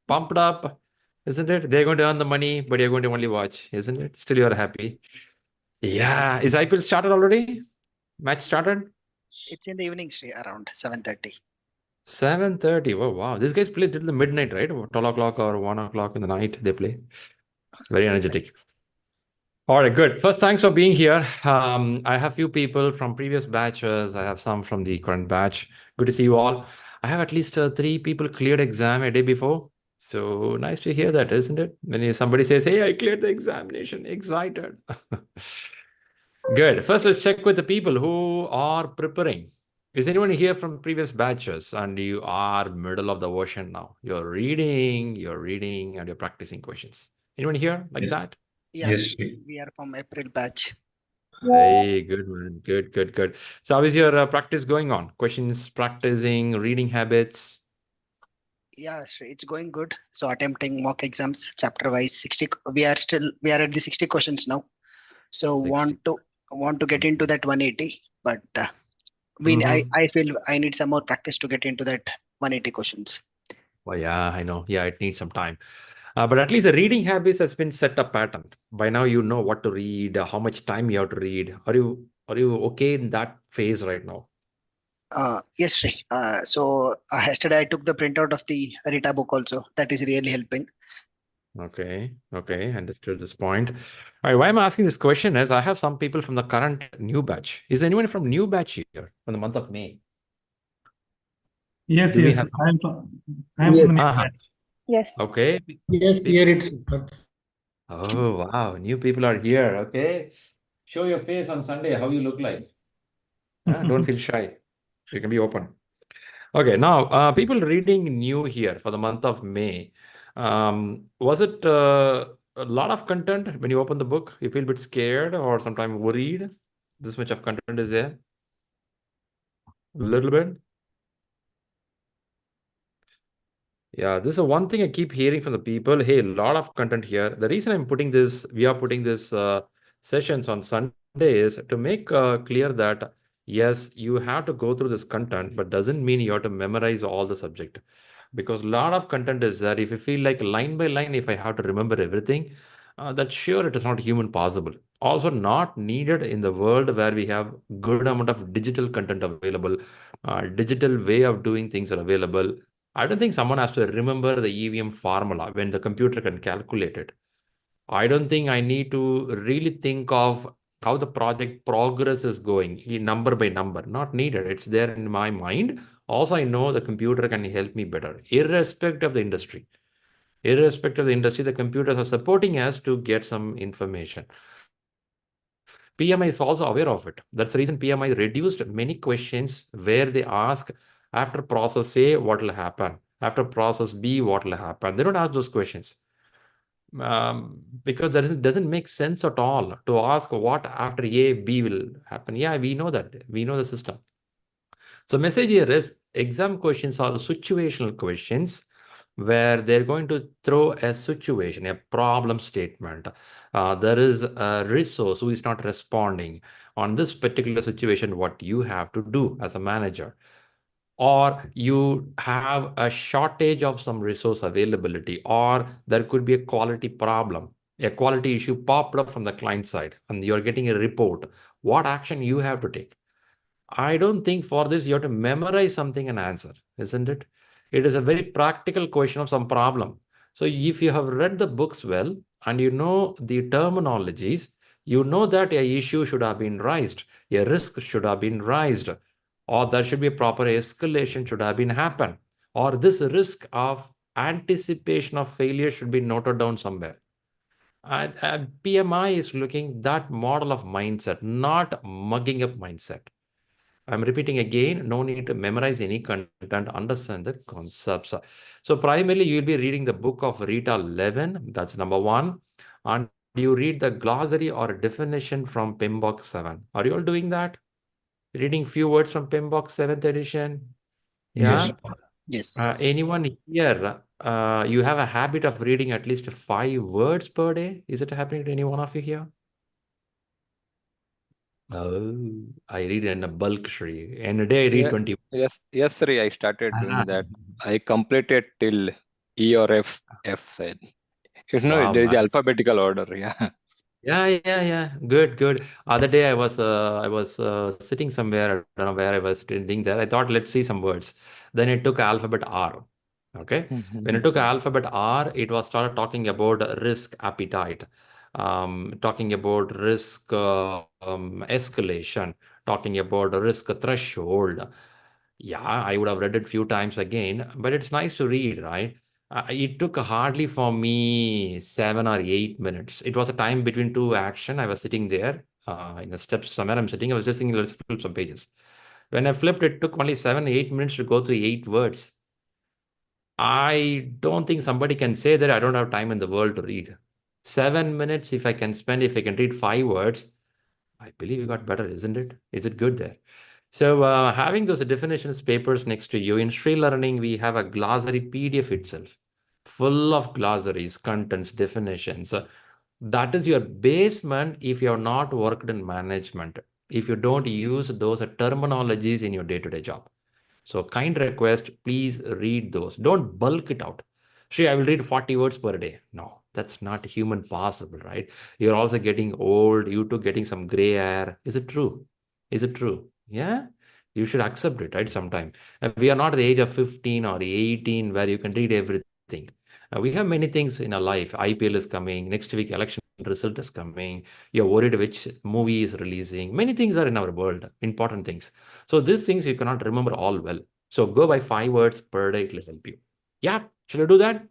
Pumped up, isn't it? They're going to earn the money, but you're going to only watch, isn't it? Still, you're happy. Yeah. Is IPL started already? Match started? It's in the evening, Shri, around 7:30. 7:30. Oh, wow. These guys play till the midnight, right? 12 o'clock or 1 o'clock in the night, they play. Very energetic. All right, good. First, thanks for being here. I have few people from previous batches. I have some from the current batch. Good to see you all. I have at least 3 people cleared exam a day before. So nice to hear that, isn't it? When somebody says, hey, I cleared the examination, excited. Good. First, let's check with the people who are preparing. Is anyone here from previous batches and you are middle of the ocean now? You're reading, and you're practicing questions. Anyone here like that? Yeah, Yes. we are from April batch. Hey, good man. Good. So how is your practice going on? Questions, practicing, reading habits? Yeah, Shri, it's going good. So attempting mock exams, chapter wise, 60. We are at the 60 questions now. So 60. want to get into that 180, but I feel I need some more practice to get into that 180 questions. Well, yeah, I know. Yeah, it needs some time. But at least the reading habits has been set a pattern. By now you know what to read, how much time you have to read. Are you okay in that phase right now? Yes, Shri. So yesterday I took the printout of the Rita book also. That is really helping. Okay, understood this point. All right, why I'm asking this question is I have some people from the current new batch. Is anyone from new batch here from the month of May? Yes, Do we yes. have- I am from the new batch. Yes. Okay. Yes, here it's. Oh, wow. New people are here. Okay. Show your face on Sunday, how you look like. Don't feel shy. You can be open. Okay. Now, people reading new here for the month of May. Was it a lot of content when you open the book? You feel a bit scared or sometimes worried? This much of content is there? A little bit? Yeah, this is one thing I keep hearing from the people. Hey, a lot of content here. The reason we are putting this sessions on Sunday is to make clear that yes, you have to go through this content, but doesn't mean you have to memorize all the subject. Because a lot of content is that if you feel like line by line, if I have to remember everything, that's sure it is not human possible. Also not needed in the world where we have good amount of digital content available, digital way of doing things are available. I don't think someone has to remember the EVM formula when the computer can calculate it. I don't think I need to really think of how the project progress is going, number by number. Not needed. It's there in my mind. Also, I know the computer can help me better, irrespective of the industry. Irrespective of the industry, the computers are supporting us to get some information. PMI is also aware of it. That's the reason PMI reduced many questions where they ask after process A, what will happen? After process B, what will happen? They don't ask those questions. Because that doesn't make sense at all to ask what after A, B will happen. Yeah, we know that. We know the system. So message here is exam questions are situational questions where they're going to throw a situation, a problem statement. There is a resource who is not responding on this particular situation, what you have to do as a manager. Or you have a shortage of some resource availability, or there could be a quality problem, a quality issue popped up from the client side, and you're getting a report. What action you have to take? I don't think for this you have to memorize something and answer, isn't it? It is a very practical question of some problem. So if you have read the books well and you know the terminologies, you know that a issue should have been raised, a risk should have been raised, or there should be a proper escalation should have been happen, or this risk of anticipation of failure should be noted down somewhere. And PMI is looking that model of mindset, not mugging up mindset. I'm repeating again, no need to memorize any content, understand the concepts. So primarily you'll be reading the book of Rita 11, that's number 1. And you read the glossary or definition from PMBOK 7. Are you all doing that? Reading few words from PMBOK 7th edition? Yeah? Yes. Anyone here, you have a habit of reading at least 5 words per day? Is it happening to any one of you here? Oh, I read in a bulk, Shri. And a day I read 20. Yes, Shri, I started doing that. I completed till E or F, F said. Wow, There is man. alphabetical order. Yeah. Yeah. Good. Other day I was sitting somewhere. I don't know where I was sitting there. I thought, let's see some words. Then it took alphabet R. Okay. When it took alphabet R, it was started talking about risk appetite, talking about risk escalation, talking about risk threshold. Yeah, I would have read it few times again, but it's nice to read, right? It took hardly for me 7 or 8 minutes. It was a time between two action. I was sitting there in the steps somewhere. I'm sitting. I was just thinking, let's flip some pages. When I flipped, it took only 7, 8 minutes to go through 8 words. I don't think somebody can say that I don't have time in the world to read. 7 minutes, if I can spend, if I can read 5 words, I believe you got better, isn't it? Is it good there? So having those definitions papers next to you, in ShriLearning, we have a glossary PDF itself, full of glossaries, contents, definitions. That is your basement if you have not worked in management, if you don't use those terminologies in your day-to-day job. So kind request, please read those. Don't bulk it out. Shri, I will read 40 words per day. No, that's not human possible, right? You're also getting old. You too getting some gray hair. Is it true? Is it true? Yeah. You should accept it, right? Sometime. We are not at the age of 15 or 18 where you can read everything. We have many things in our life. IPL is coming. Next week, election result is coming. You're worried which movie is releasing. Many things are in our world, important things. So these things you cannot remember all well. So go by 5 words per day, it will help you. Yeah, shall I do that?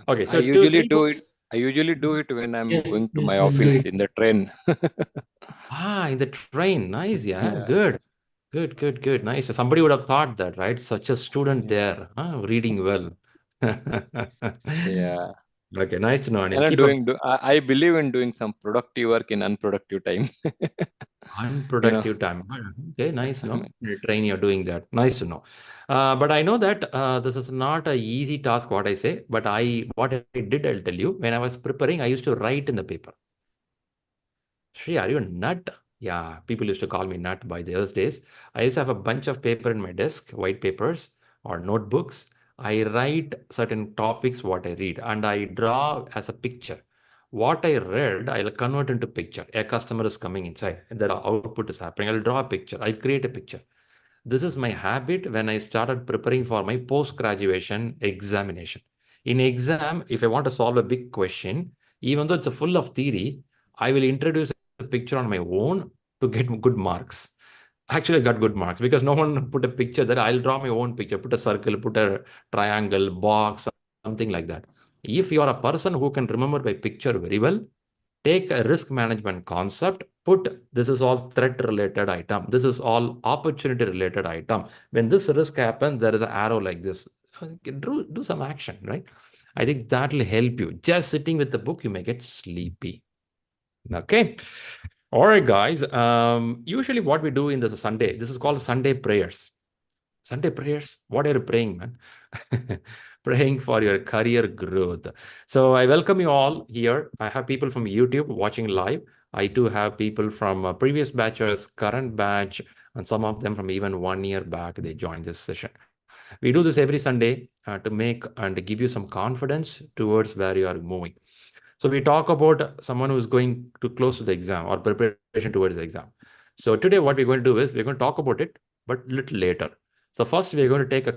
Okay, so I usually 3 do it. books. I usually do it when I'm Yes, going to yes, my we'll do office it. in the train. In the train. Nice, yeah. Yeah. Good. Nice. So somebody would have thought that, right? Such a student there, reading well. Yeah. Okay, nice to know, Anil. And I'm Keep up. I believe in doing some productive work in unproductive time. You know. Unproductive time. Okay, nice to know. In the train, you're doing that. Nice to know. But I know that this is not an easy task, what I say. But what I did, I'll tell you. When I was preparing, I used to write in the paper. Shri, are you a nut? Yeah, people used to call me nut by those days. I used to have a bunch of paper in my desk, white papers or notebooks. I write certain topics, what I read, and I draw as a picture. What I read, I'll convert into picture. A customer is coming inside, and the output is happening. I'll draw a picture. I'll create a picture. This is my habit when I started preparing for my post-graduation examination. In exam, if I want to solve a big question, even though it's full of theory, I will introduce a picture on my own to get good marks. Actually, I got good marks because no one put a picture there. I'll draw my own picture, put a circle, put a triangle, box, something like that. If you are a person who can remember by picture very well, take a risk management concept, put this is all threat related item, this is all opportunity related item. When this risk happens, there is an arrow like this. Do some action, right? I think that will help you. Just sitting with the book, you may get sleepy. Okay. All right, guys. Usually what we do in this Sunday, this is called Sunday prayers. Sunday prayers. What are you praying, man? Praying for your career growth. So I welcome you all here. I have people from YouTube watching live. I too have people from previous batches, current batch, and some of them from even 1 year back, they joined this session. We do this every Sunday to make and give you some confidence towards where you are moving. So we talk about someone who's going to close to the exam or preparation towards the exam. So today what we're going to do is we're going to talk about it, but a little later. So first we're going to take a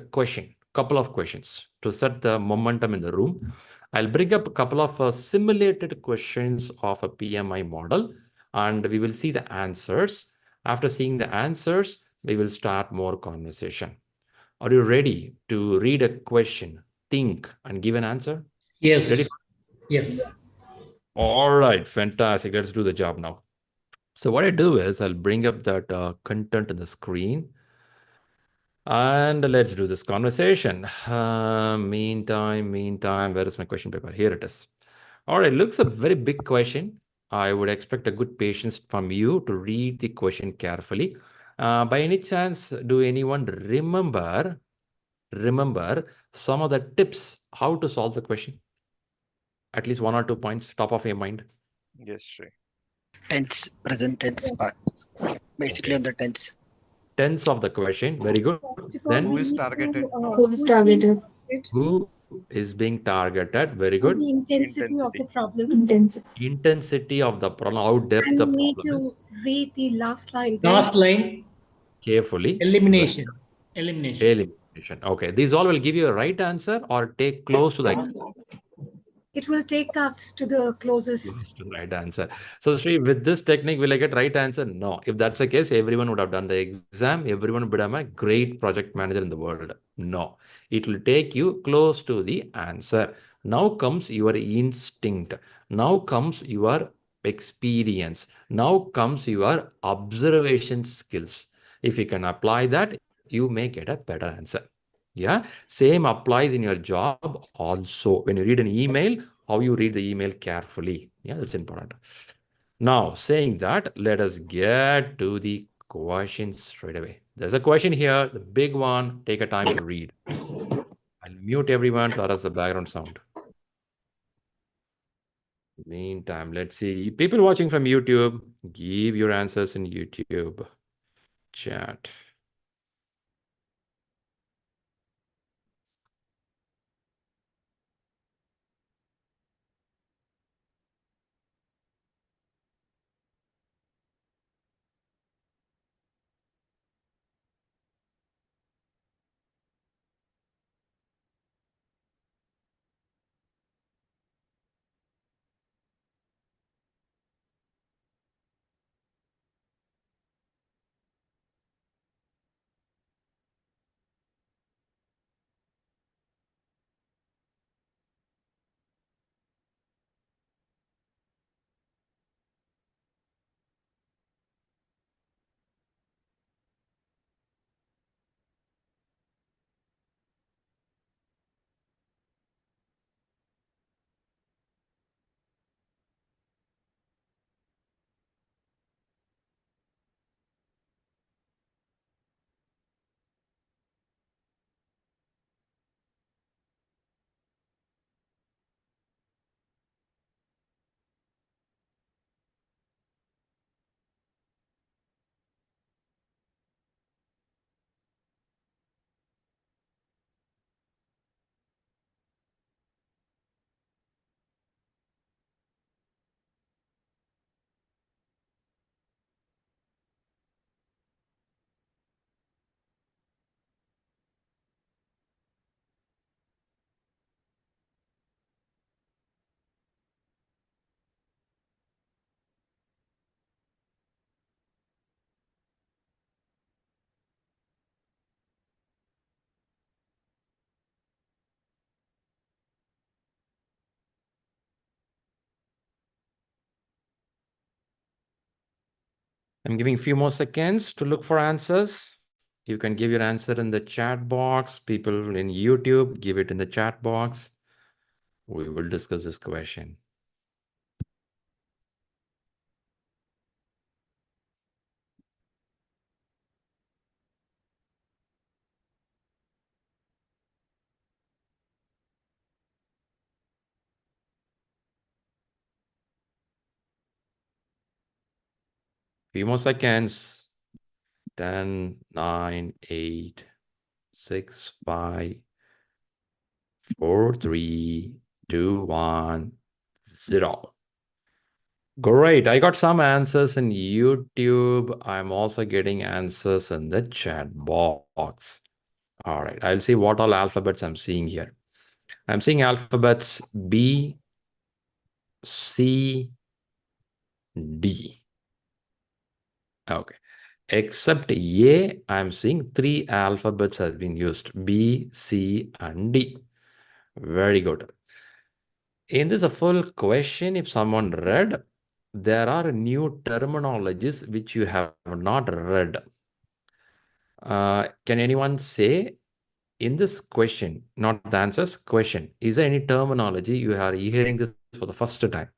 couple of questions to set the momentum in the room. I'll bring up a couple of simulated questions of a PMI model, and we will see the answers. After seeing the answers, we will start more conversation. Are you ready to read a question, think, and give an answer? Ready? Yes, yes. All right, fantastic. Let's do the job now. So what I do is I'll bring up that content on the screen. And let's do this conversation. Meantime, where is my question paper? Here it is. All right, looks a very big question. I would expect a good patience from you to read the question carefully. By any chance, do anyone remember some of the tips how to solve the question? At least 1 or 2 points top of your mind. Yes, Shri. Tense, present tense part. Basically Okay. on the tense. Tense of the question. Very good. Then Who is targeted? Who is targeted? Who is being targeted? Very The good. intensity of the problem. Intensity of the problem, how depth And the you need problem to is. read the last line. Last line, Carefully. elimination. Elimination. Elimination. Okay. These all will give you a right answer or take close to the right answer. It will take us to the closest. Close to the right answer. So, Shri, with this technique, will I get right answer? No. If that's the case, everyone would have done the exam. Everyone would have been a great project manager in the world. No. It will take you close to the answer. Now comes your instinct. Now comes your experience. Now comes your observation skills. If you can apply that, you may get a better answer. Yeah. Same applies in your job also. When you read an email, how you read the email carefully. Yeah, that's important. Now, saying that, let us get to the questions straight away. There's a question here, the big one. Take a time to read. I'll mute everyone to arrest the background sound. Meantime, let's see. People watching from YouTube, give your answers in YouTube chat. I'm giving a few more seconds to look for answers. You can give your answer in the chat box. People in YouTube, give it in the chat box. We will discuss this question. Few more seconds. 10, 9, 8, 6, 5, 4, 3, 2, 1, 0. Great. I got some answers in YouTube. I'm also getting answers in the chat box. All right. I'll see what all alphabets I'm seeing here. I'm seeing alphabets B, C, D. Okay. Except A, I'm seeing 3 alphabets has been used. B, C, and D. Very good. In this full question, if someone read, there are new terminologies which you have not read. Can anyone say in this question, not the answers, question, is there any terminology you are hearing this for the first time?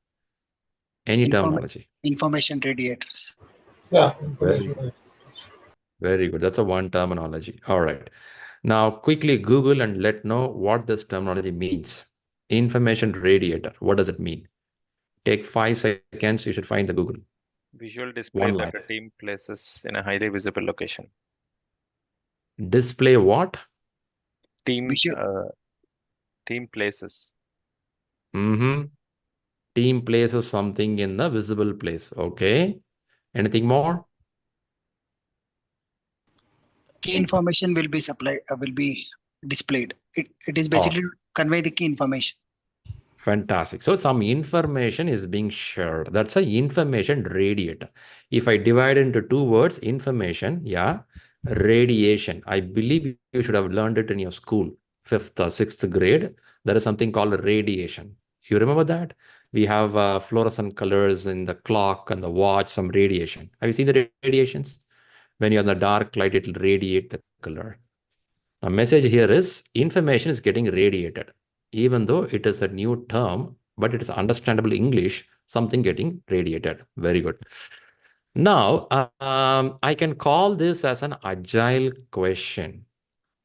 Any terminology? Information radiators. Yeah. Very good. That's a one terminology. All right. Now, quickly Google and let know what this terminology means. Information radiator. What does it mean? Take 5 seconds. You should find the Google. Visual display One that line. a team places in a highly visible location. Display what? Team Visual. team places. Team places something in the visible place. Okay. Anything more? Key information will be displayed. It is basically convey the key information. Fantastic. So some information is being shared. That's a information radiator. If I divide into two words, information, radiation. I believe you should have learned it in your school, 5th or 6th grade. There is something called radiation. You remember that? We have fluorescent colors in the clock and the watch, some radiation. Have you seen the radiations? When you're in the dark light, it will radiate the color. A message here is information is getting radiated. Even though it is a new term, but it is understandable English, something getting radiated. Very good. Now, I can call this as an agile question,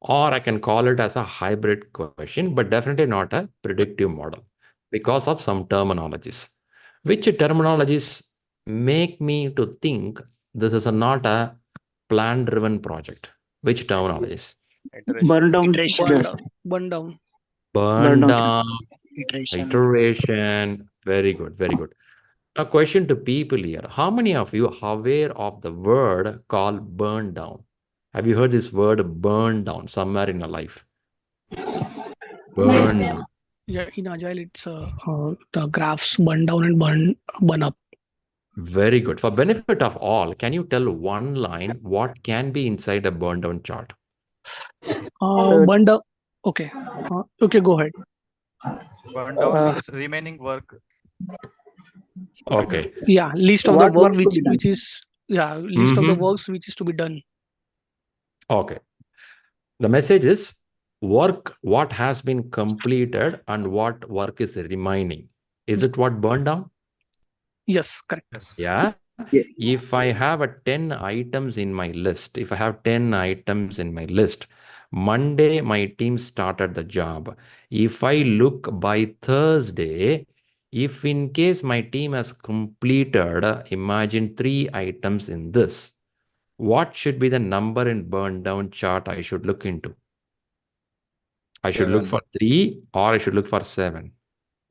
or I can call it as a hybrid question, but definitely not a predictive model because of some terminologies. Which terminologies make me to think this is not a plan-driven project? Which terminologies? Burn down. Burn down. Burn Burn down, Iteration. iteration. Very good, very good. A question to people here. How many of you are aware of the word called burn down? Have you heard this word burn down somewhere in your life? Burn down. Yeah, in Agile, it's the graphs burn down and burn up. Very good. For benefit of all, can you tell one line what can be inside a burn down chart? Burn down. Okay. Okay, go ahead. Burn down means remaining work. Okay. Yeah, list of the What work work to be done? which is list of the works which is to be done. Okay. The message is work, what has been completed and what work is remaining. Is it what burned down? Yes, correct. Yeah. Yes. If I have 10 items in my list, Monday, my team started the job. If I look by Thursday, if in case my team has completed, imagine 3 items in this, what should be the number in burn down chart I should look into? I should look for 3 or I should look for 7?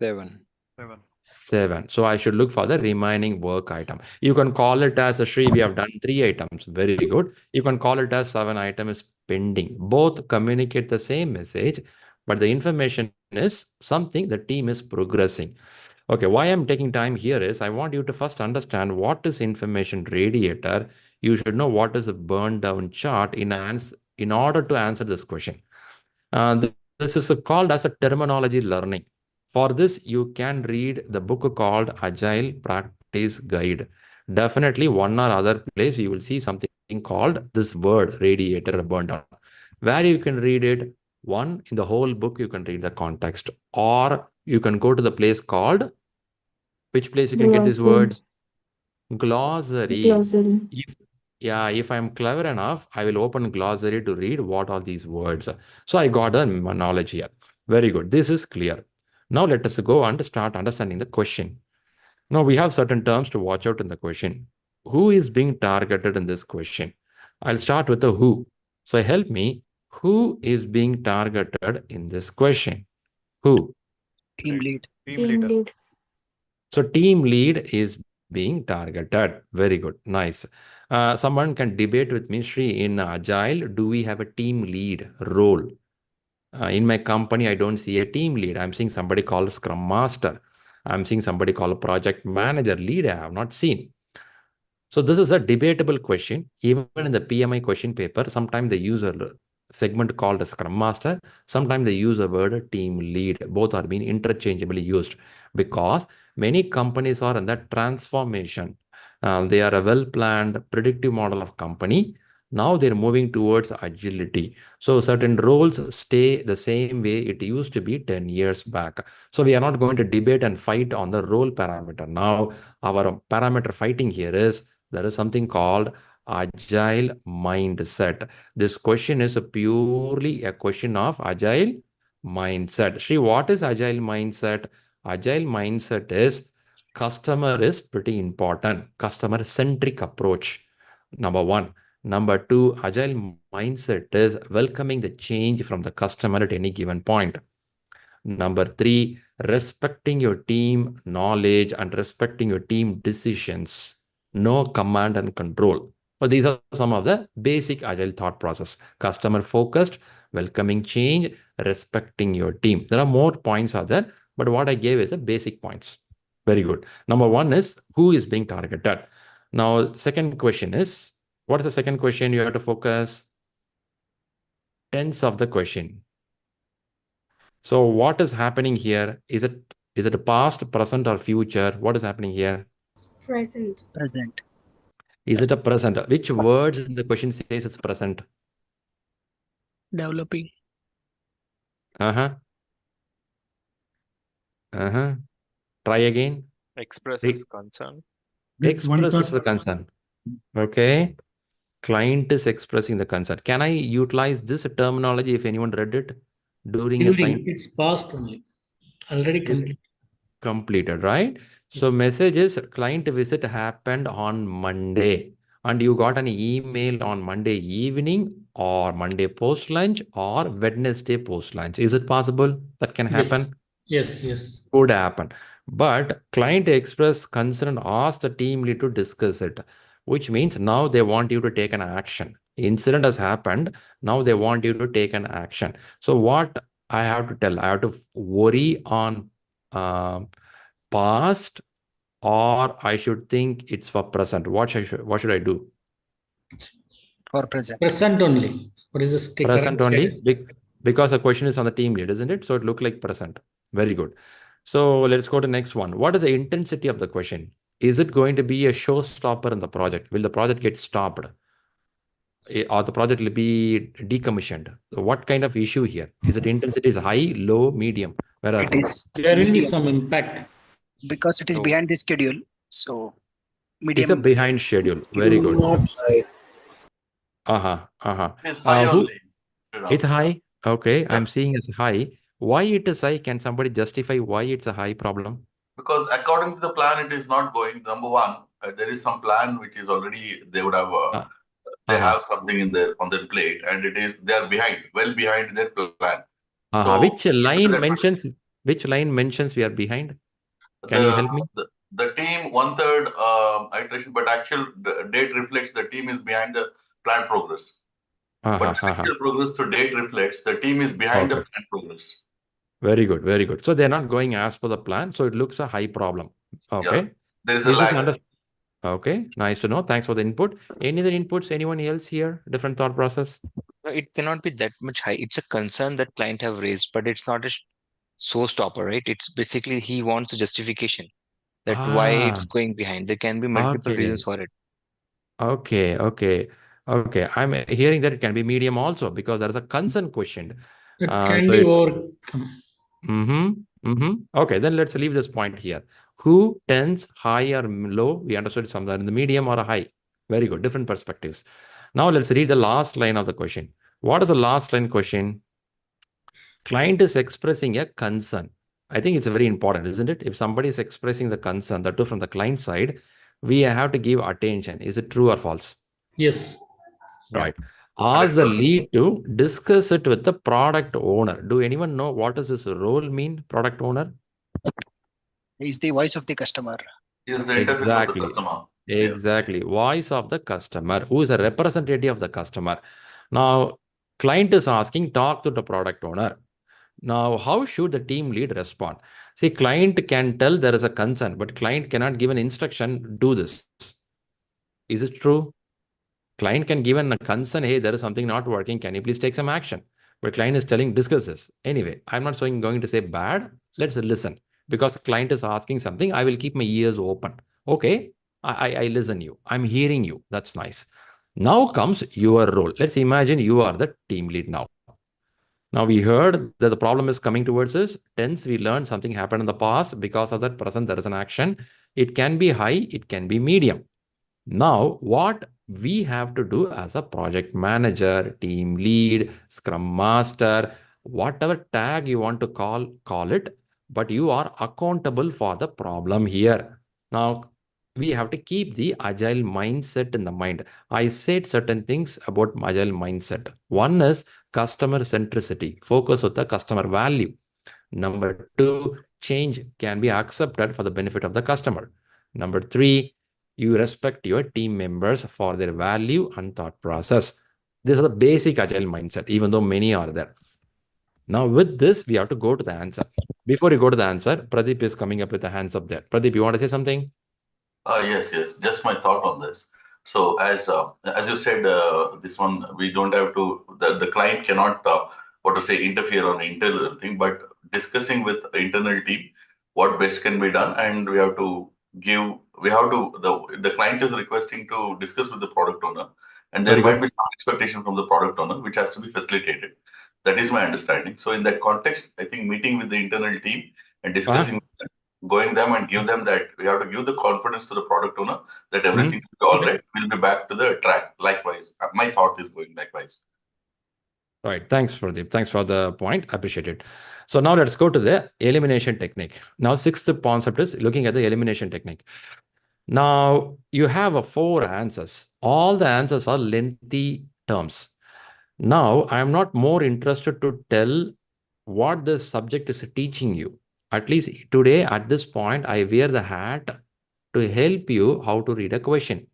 7. So I should look for the remaining work item. You can call it as a Shri, we have done 3 items. Very good. You can call it as 7 items pending. Both communicate the same message, but the information is something the team is progressing. Okay, why I'm taking time here is I want you to first understand what is information radiator. You should know what is a burn down chart in order to answer this question. This is called as a terminology learning. For this, you can read the book called Agile Practice Guide. Definitely one or other place you will see something called this word radiator or burn down. Where you can read it, one, in the whole book you can read the context, or you can go to the place called, which place you can get these words? Glossary. If I'm clever enough, I will open glossary to read what are these words. So I got a knowledge here. Very good. This is clear. Now let us go and start understanding the question. Now we have certain terms to watch out in the question. Who is being targeted in this question? I'll start with the who. So help me. Who is being targeted in this question? Who? Team lead. So team lead is being targeted. Very good. Nice. Someone can debate with me, Shri, in Agile, do we have a team lead role? In my company, I don't see a team lead. I'm seeing somebody called Scrum Master. I'm seeing somebody called Project Manager. Lead, I have not seen. So this is a debatable question. Even in the PMI question paper, sometimes they use a segment called a Scrum Master. Sometimes they use a word team lead. Both are being interchangeably used because many companies are in that transformation. They are a well-planned predictive model of company. Now they're moving towards agility. So certain roles stay the same way it used to be 10 years back. So we are not going to debate and fight on the role parameter. Now our parameter fighting here is there is something called agile mindset. This question is purely a question of agile mindset. Shri, what is agile mindset? Agile mindset is customer is pretty important. Customer-centric approach. Number 1. Number 2, agile mindset is welcoming the change from the customer at any given point. Number 3, respecting your team knowledge and respecting your team decisions. No command and control. So these are some of the basic agile thought process. Customer focused, welcoming change, respecting your team. There are more points out there, but what I gave is the basic points. Very good. Number 1 is who is being targeted. Now, second question is, what is the second question you have to focus? Tense of the question. So what is happening here? Is it a past, present, or future? What is happening here? Present. Present. Is it a present? Which words in the question says it's present? Developing. Uh-huh. Try again. Expresses concern. Expresses the concern. Okay. Client is expressing the concern. Can I utilize this terminology if anyone read it during a sign? It's past only. Already complete. Completed, right? So message is client visit happened on Monday and you got an email on Monday evening or Monday post lunch or Wednesday post lunch. Is it possible that can happen? Yes. Could happen. But client express concern, ask the team lead to discuss it, which means now they want you to take an action. Incident has happened. Now they want you to take an action. So what I have to tell, I have to worry on past, or I should think it's for present. What should I do? For present. Present only. What is the sticker? Present only, because the question is on the team lead, isn't it? So it look like present. Very good. So let's go to next one. What is the intensity of the question? Is it going to be a showstopper in the project? Will the project get stopped? Or the project will be decommissioned? So what kind of issue here? Is it intensity is high, low, medium? Where are we? There will be some impact. Because it is behind the schedule. So medium. It's a behind schedule. Very good. It's high only. It's high. Okay. Yeah. I'm seeing it's high. Why it is high? Can somebody justify why it's a high problem? Because according to the plan, it is not going. Number 1, there is some plan which is already, they would have, they have something in their, on their plate, and they are behind, well behind their plan. So which line mentions we are behind? Can you help me? The team 1/3 iteration, but actual date reflects the team is behind the plan progress. But actual progress to date reflects the team is behind the plan progress. Very good, very good. So they're not going as per the plan. So it looks a high problem. Okay. Yeah, there is a lag. Okay, nice to know. Thanks for the input. Any other inputs? Anyone else here? Different thought process? No, it cannot be that much high. It's a concern that client have raised, but it's not a showstopper, right? It's basically he wants a justification that why it's going behind. There can be multiple reasons for it. Okay. I'm hearing that it can be medium also because there is a concern question. It can be overcome. Okay, then let's leave this point here. Who tends high or low? We understood somewhere in the medium or a high. Very good. Different perspectives. Now let's read the last line of the question. What is the last line question? Client is expressing a concern. I think it's very important, isn't it? If somebody is expressing the concern, that too from the client side, we have to give attention. Is it true or false? Yes. Right. Ask the lead to discuss it with the product owner. Do anyone know what does this role mean, product owner? Is the voice of the customer. Is the interface of the customer. Exactly. Voice of the customer, who is a representative of the customer. Now, client is asking, talk to the product owner. Now, how should the team lead respond? See, client can tell there is a concern, but client cannot give an instruction, do this. Is it true? Client can give a concern, hey, there is something not working. Can you please take some action? But client is telling, discuss this. Anyway, I'm not going to say bad. Let's listen. Because the client is asking something, I will keep my ears open. Okay, I listen you. I'm hearing you. That's nice. Now comes your role. Let's imagine you are the team lead now. Now we heard that the problem is coming towards us. Tense, we learned something happened in the past. Because of that present, there is an action. It can be high. It can be medium. Now, what we have to do as a project manager, team lead, scrum master, whatever tag you want to call it, but you are accountable for the problem here. Now, we have to keep the agile mindset in the mind. I said certain things about agile mindset. One is customer centricity, focus on the customer value. Number 2, change can be accepted for the benefit of the customer. Number 3, you respect your team members for their value and thought process. These are the basic agile mindset, even though many are there. Now, with this, we have to go to the answer. Before you go to the answer, Pradeep is coming up with the hands up there. Pradeep, you want to say something? Yes. Just my thought on this. So as you said, this one we don't have to. The client cannot interfere on internal thing, but discussing with internal team what best can be done, and we have to the client is requesting to discuss with the product owner, and there Very might good. be some expectation from the product owner which has to be facilitated. That is my understanding. So in that context, I think meeting with the internal team and discussing going them and give them that we have to give the confidence to the product owner that everything will be all right. We'll be back to the track. Likewise, my thought is going likewise. Right. Thanks, Pradeep. Thanks for the point. I appreciate it. So now let's go to the elimination technique. Now, 6th concept is looking at the elimination technique. Now, you have 4 answers. All the answers are lengthy terms. Now, I'm not more interested to tell what the subject is teaching you. At least today, at this point, I wear the hat to help you how to read a question.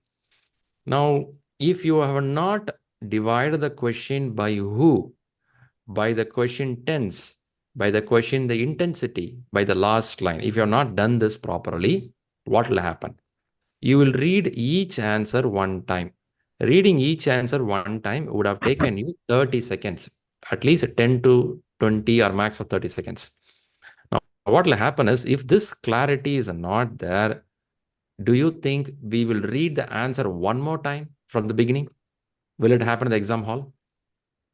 Now, if you have not divided the question by who, by the question tense, by the question the intensity, by the last line, if you have not done this properly, what will happen? You will read each answer one time. Reading each answer one time would have taken you 30 seconds, at least 10 to 20 or max of 30 seconds. Now, what will happen is if this clarity is not there, do you think we will read the answer one more time from the beginning? Will it happen in the exam hall?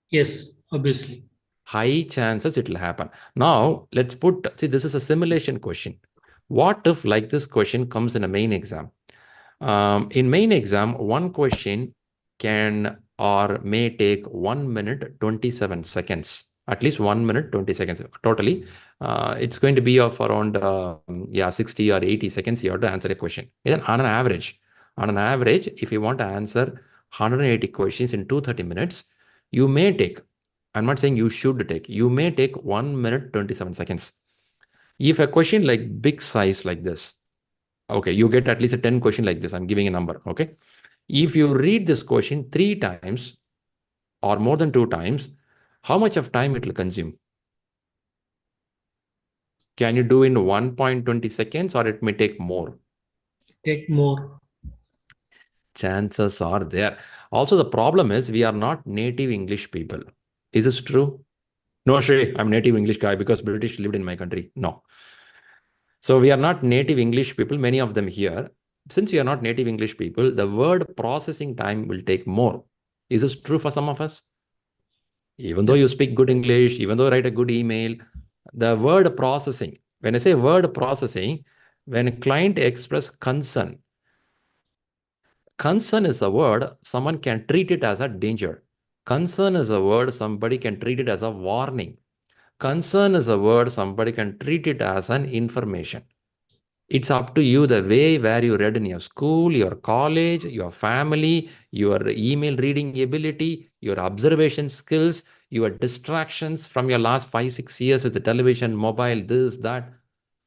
Yes, obviously. High chances it will happen. Now, let's see, this is a simulation question. What if like this question comes in a main exam? In main exam, one question can or may take 1 minute 27 seconds, at least 1 minute 20 seconds. Totally, it's going to be of around 60 or 80 seconds you have to answer a question. Then on an average, if you want to answer 180 questions in 230 minutes, you may take, I'm not saying you should take, you may take 1 minute 27 seconds. If a question like big size like this, okay, you get at least a 10 question like this. I'm giving a number, okay? If you read this question 3 times or more than 2 times, how much of time it will consume? Can you do in 1.20 seconds or it may take more? Take more. Chances are there. Also, the problem is we are not native English people. Is this true? No, Shri, I'm native English guy because British lived in my country. No. So we are not native English people, many of them here. Since we are not native English people, the word processing time will take more. Is this true for some of us? Even though you speak good English, even though you write a good email, the word processing, when I say word processing, when a client express concern is a word, someone can treat it as a danger. Concern is a word, somebody can treat it as a warning. Concern is a word, somebody can treat it as an information. It's up to you the way where you read in your school, your college, your family, your email reading ability, your observation skills, your distractions from your last 5-6 years with the television, mobile, this, that.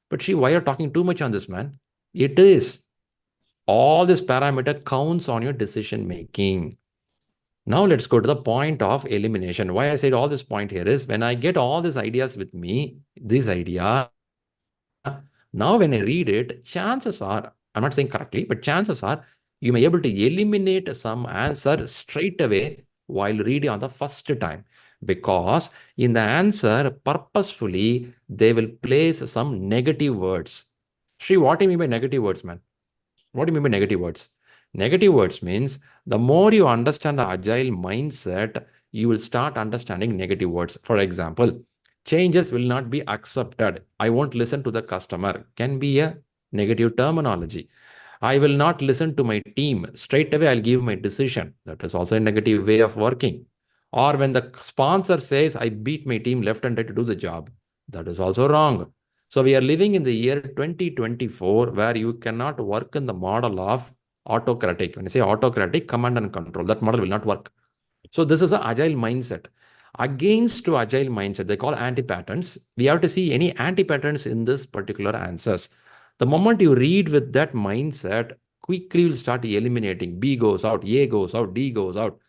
But Shri, why are you talking too much on this, man? It is. All this parameter counts on your decision making. Now let's go to the point of elimination. Why I said all this point here is when I get all these ideas with me, this idea, now when I read it, chances are, I'm not saying correctly, but chances are you may be able to eliminate some answer straight away while reading on the first time. Because in the answer, purposefully, they will place some negative words. Shri, what do you mean by negative words, man? What do you mean by negative words? Negative words means the more you understand the agile mindset, you will start understanding negative words. For example, changes will not be accepted. I won't listen to the customer can be a negative terminology. I will not listen to my team. Straight away, I'll give my decision. That is also a negative way of working. Or when the sponsor says, I beat my team left and right to do the job, that is also wrong. So we are living in the year 2024 where you cannot work in the model of autocratic. When I say autocratic, command and control, that model will not work. So this is an agile mindset. Against to agile mindset, they call anti-patterns. We have to see any anti-patterns in this particular answers. The moment you read with that mindset, quickly you'll start eliminating. B goes out, A goes out, D goes out.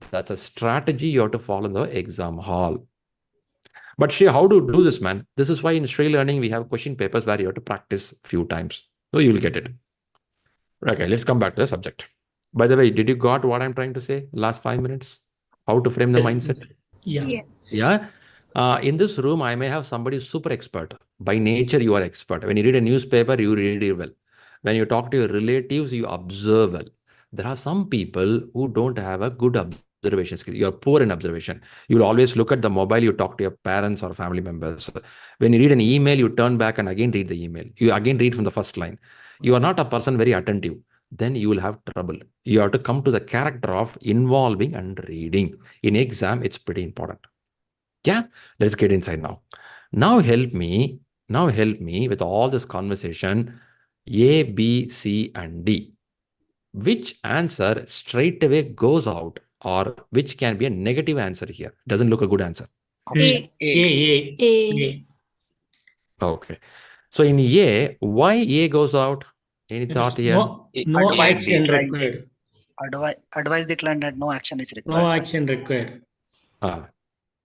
That's a strategy you have to follow in the exam hall. But Shri, how to do this, man? This is why in ShriLearning we have question papers where you have to practice a few times. So you will get it. Okay, let's come back to the subject. By the way, did you got what I'm trying to say? Last 5 minutes? How to frame the Yes. mindset? Yeah. Yes. Yeah. In this room, I may have somebody super expert. By nature, you are expert. When you read a newspaper, you read it well. When you talk to your relatives, you observe well. There are some people who don't have a good observation skill. You're poor in observation. You'll always look at the mobile, you talk to your parents or family members. When you read an email, you turn back and again read the email. You again read from the first line. You are not a person very attentive. Then you will have trouble. You have to come to the character of involving and reading. In exam, it's pretty important. Yeah, let's get inside now. Now help me with all this conversation, A, B, C, and D. Which answer straight away goes out or which can be a negative answer here? Doesn't look a good answer. A. A. Okay. So in A, why A goes out? Any thought here? No Advice action declined. required. Advice declined and no action is required. No action required.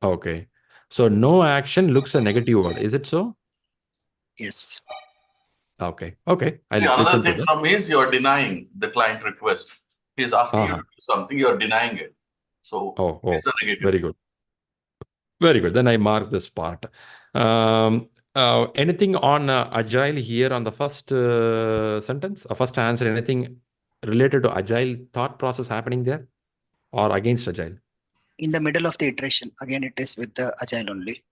Okay. So no action looks a negative word. Is it so? Yes. Okay. Okay. I'll Another listen to thing that. from me is you're denying the client request. He's asking you to do something, you're denying it. So it's a negative. Very good. Very good. Then I mark this part. Anything on Agile here on the first sentence or first answer? Anything related to Agile thought process happening there or against Agile? In the middle of the iteration, again, it is with the agile only.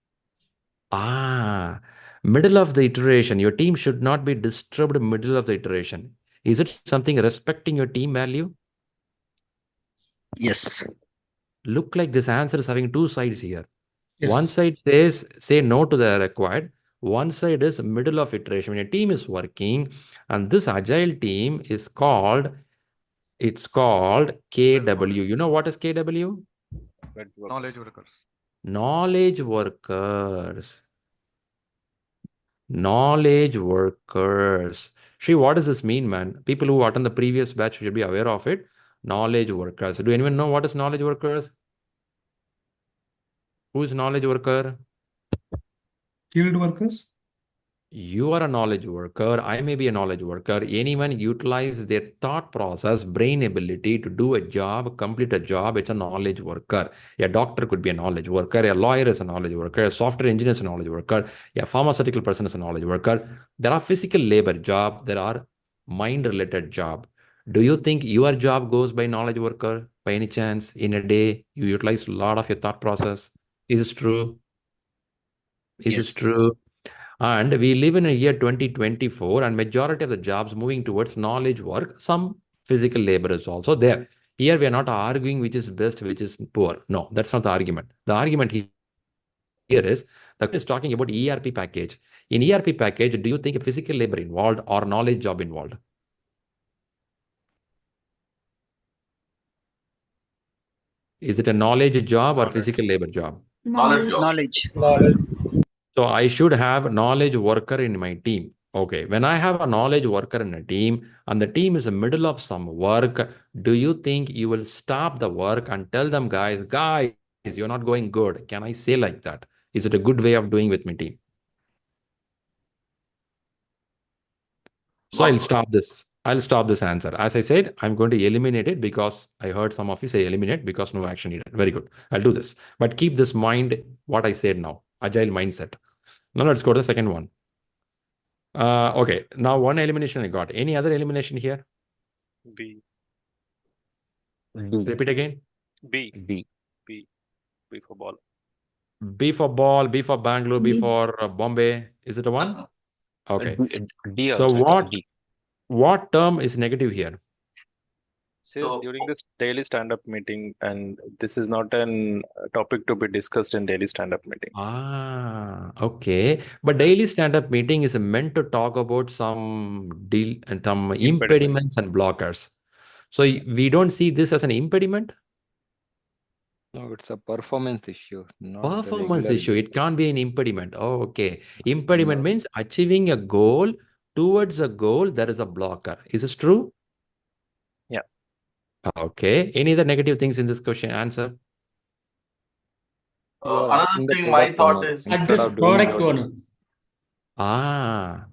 Middle of the iteration. Your team should not be disturbed middle of the iteration. Is it something respecting your team value? Yes. Look like this answer is having two sides here. Yes. One side says, say no to the required. One side is middle of iteration. When a team is working and this agile team is called, it's called KW. You know what is KW? Knowledge workers. Knowledge workers. Knowledge workers. Shri, what does this mean, man? People who attend the previous batch should be aware of it. Knowledge workers. Do anyone know what is knowledge workers? Who is knowledge worker? Skilled workers. You are a knowledge worker. I may be a knowledge worker. Anyone utilize their thought process, brain ability to do a job, complete a job. It's a knowledge worker. A doctor could be a knowledge worker. A lawyer is a knowledge worker. A software engineer is a knowledge worker. A pharmaceutical person is a knowledge worker. There are physical labor job. There are mind-related job. Do you think your job goes by knowledge worker by any chance? In a day, you utilize a lot of your thought process. Is this true? Is this true? And we live in a year 2024 and majority of the jobs moving towards knowledge work. Some physical labor is also there. Here we are not arguing which is best, which is poor. No, that's not the argument. The argument here is the question is talking about ERP package. In ERP package, do you think a physical labor involved or knowledge job involved? Is it a knowledge job or physical labor job? Knowledge job. Knowledge. So I should have knowledge worker in my team. Okay, when I have a knowledge worker in a team and the team is in the middle of some work, do you think you will stop the work and tell them, guys, you're not going good? Can I say like that? Is it a good way of doing with my team? So I'll stop this. I'll stop this answer. As I said, I'm going to eliminate it because I heard some of you say eliminate because no action needed. Very good. I'll do this. But keep this mind what I said now. Agile mindset. Now let's go to the second one. Okay. Now one elimination I got. Any other elimination here? B. Repeat again. B. For ball. B for ball, B for Bangalore, B for Bombay. Is it a one? Okay. D So also. what term is negative here? Says during this daily stand-up meeting, and this is not an topic to be discussed in daily stand-up meeting. Okay. But daily stand-up meeting is meant to talk about some impediments and blockers. So we don't see this as an impediment? No, it's a performance issue, not the Performance regular issue. It can't be an impediment. Oh, okay. Impediment No. means achieving a goal. Towards a goal, there is a blocker. Is this true? Yeah. Okay. Any other negative things in this question answer? You are Another asking the thing, my product thought owner is At instead this of doing product your owner. Ah.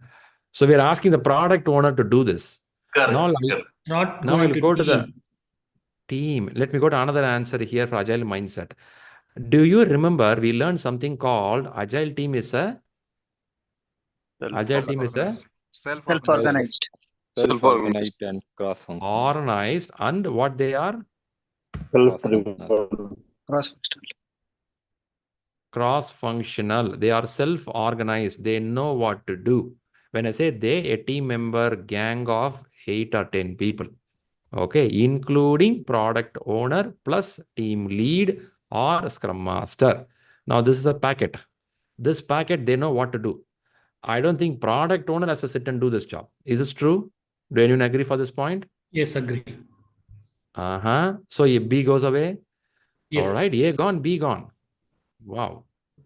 So we are asking the product owner to do this. Now, correct. Correct. Not now going I'll to go to the team. team. Let me go to another answer here for agile mindset. Do you remember we learned something called agile team is a agile team is a Self-organized. self-organized and cross-functional. organized and what they are Cross-functional. Cross-functional. cross-functional. They are self-organized. They know what to do. When I say they, a team member, gang of 8 or 10 people. Okay, including product owner plus team lead or scrum master. Now, this is a packet. This packet, they know what to do. I don't think product owner has to sit and do this job. Is this true? Do anyone agree for this point? Yes, agree. So B goes away. Yes. All right, A gone, B gone. Wow.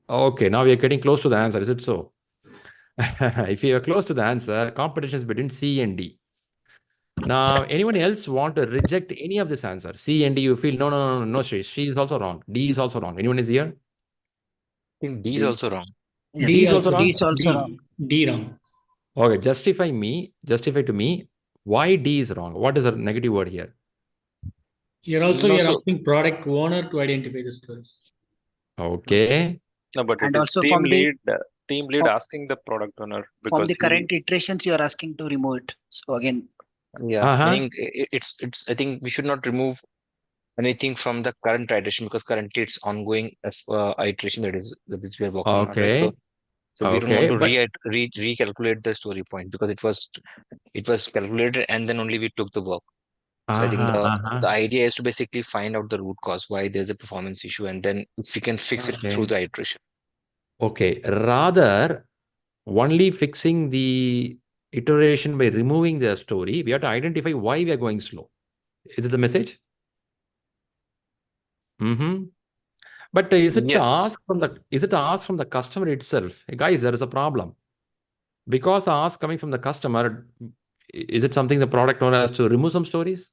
Okay, now we are getting close to the answer. Is it so? If you are close to the answer, competition is between C and D. Now, anyone else want to reject any of this answer? C and D, you feel no, Shri. She is also wrong. D is also wrong. Anyone is here? I think D is also wrong. Yes. D is also wrong. D is also wrong. D wrong. Okay, justify to me why D is wrong. What is the negative word here? You're asking product owner to identify the stories. Okay. No, but And it is also team from the- lead asking the product owner From because the current iterations, you are asking to remove it. So again, Yeah, meaning it's. I think we should not remove anything from the current iteration because currently it's ongoing iteration that is we are working on, right? So we don't want to recalculate the story point because it was calculated and then only we took the work. So I think the idea is to basically find out the root cause why there's a performance issue and then if we can fix it through the iteration. Okay, rather only fixing the iteration by removing the story, we have to identify why we are going slow. Is it the message? But is it to ask from the customer itself? Hey, guys, there is a problem. Because ask coming from the customer, is it something the product owner has to remove some stories?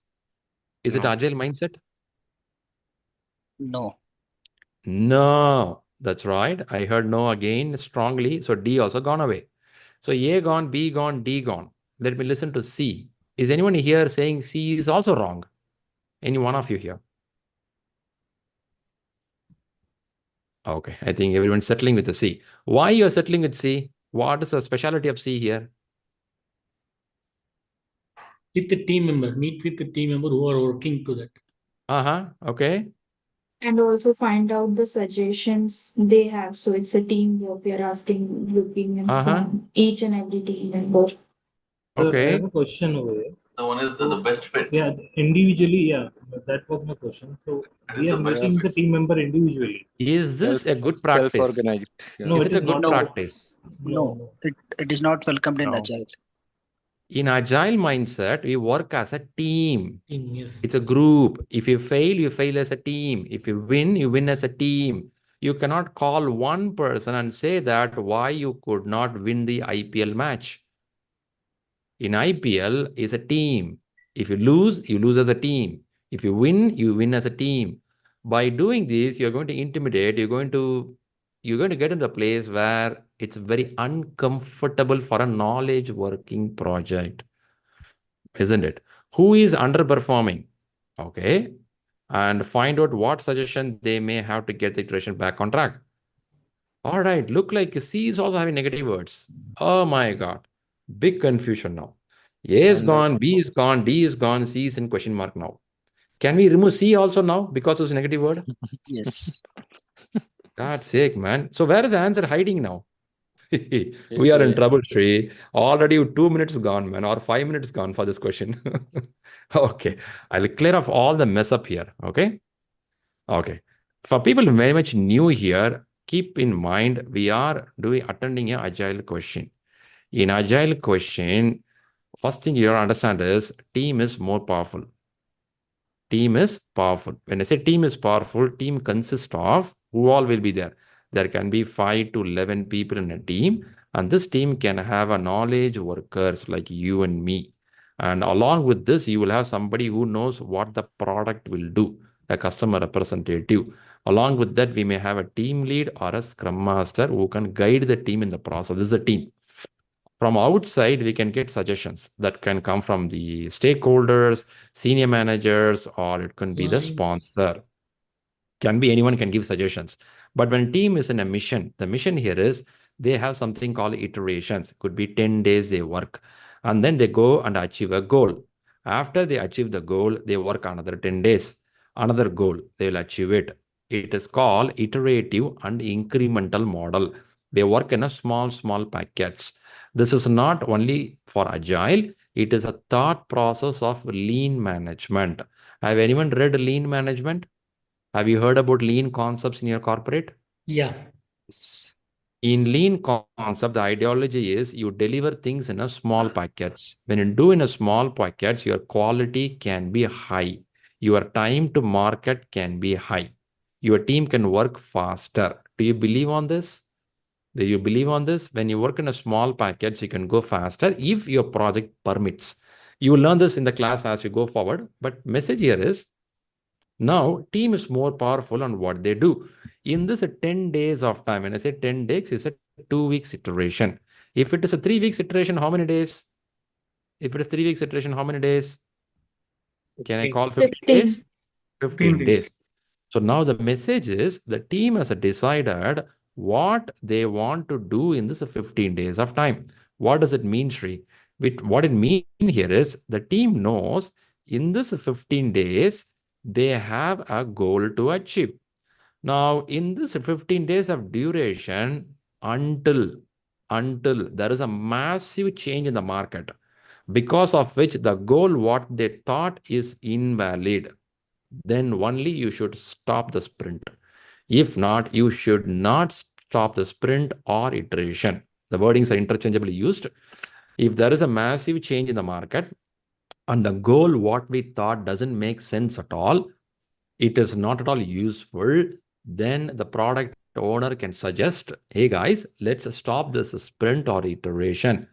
Is it agile mindset? No. No, that's right. I heard no again strongly. So D also gone away. So A gone, B gone, D gone. Let me listen to C. Is anyone here saying C is also wrong? Any one of you here? Okay, I think everyone's settling with the C. Why you are settling with C? What is the specialty of C here? With the team member, meet with the team member who are working to that. Okay. And also find out the suggestions they have. So it's a teamwork. We are asking the opinions from each and every team member. Okay. I have a question over here. The one is the best fit. Yeah, individually, yeah, that was my question. So we are meeting the team member individually. Is this a good practice? Self-organized. Yeah. No, is it a good practice? No. It is not welcomed in Agile. In Agile mindset, we work as a team. Yes. It's a group. If you fail as a team. If you win as a team. You cannot call one person and say that why you could not win the IPL match. In IPL, it's a team. If you lose as a team. If you win as a team. By doing this, you're going to intimidate. You're going to get in the place where it's very uncomfortable for a knowledge working project. Isn't it? Who is underperforming? Okay. And find out what suggestion they may have to get the iteration back on track. All right. Look like C is also having negative words. Oh my God. Big confusion now. A is gone, B is gone, D is gone, C is in question mark now. Can we remove C also now because of this negative word? Yes. God's sake, man. So where is the answer hiding now? We are in trouble, Shri. Already 2 minutes gone, man, or 5 minutes gone for this question. Okay. I'll clear off all the mess up here. Okay. For people very much new here, keep in mind we are attending an agile question. In agile question, first thing you have to understand is team is more powerful. team is powerful. When I say team is powerful, team consists of who all will be there. There can be 5 to 11 people in a team, and this team can have a knowledge workers like you and me. And along with this, you will have somebody who knows what the product will do, a customer representative. Along with that, we may have a team lead or a scrum master who can guide the team in the process. This is a team. From outside, we can get suggestions that can come from the stakeholders, senior managers, or it can be the sponsor. Can be anyone can give suggestions. But when team is in a mission, the mission here is they have something called iterations. Could be 10 days they work. And then they go and achieve a goal. After they achieve the goal, they work another 10 days. Another goal, they will achieve it. It is called iterative and incremental model. They work in a small packets. This is not only for Agile, it is a thought process of lean management. Have anyone read lean management? Have you heard about lean concepts in your corporate? Yeah. In lean concept, the ideology is you deliver things in a small packets. When you do in a small packets, your quality can be high. Your time to market can be high. Your team can work faster. Do you believe on this? Do you believe on this? When you work in a small package, you can go faster if your project permits. You will learn this in the class as you go forward. But message here is, now team is more powerful on what they do. In this 10 days of time, when I say 10 days, it's a 2 weeks iteration. If it is a 3 weeks iteration, how many days? If it is 3 weeks iteration, how many days? Can I call 15 days? 15 days. So now the message is the team has decided what they want to do in this 15 days of time. What does it mean, Shri? What it means here is the team knows in this 15 days, they have a goal to achieve. Now, in this 15 days of duration, until there is a massive change in the market, because of which the goal, what they thought is invalid, then only you should stop the sprint. If not, you should not stop the sprint or iteration. The wordings are interchangeably used. If there is a massive change in the market and the goal, what we thought doesn't make sense at all, it is not at all useful, then the product owner can suggest, hey guys, let's stop this sprint or iteration.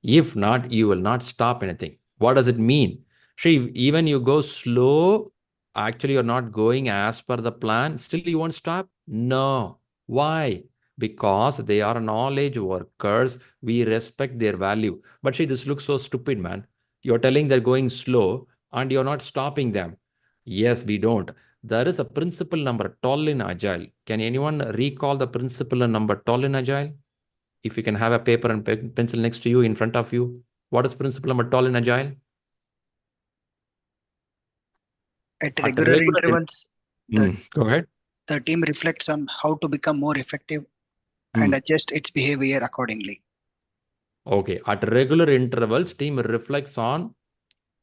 If not, you will not stop anything. What does it mean? See, even you go slow, actually you're not going as per the plan, still you won't stop? No. Why? Because they are knowledge workers. We respect their value. But see, this looks so stupid, man. You're telling they're going slow and you're not stopping them. Yes, we don't. There is a principle number 12 in Agile. Can anyone recall the principle number 12 in Agile? If you can have a paper and pencil next to you, in front of you. What is principle number 12 in Agile? At regular intervals, go ahead. The team reflects on how to become more effective and adjust its behavior accordingly. Okay. At regular intervals, team reflects on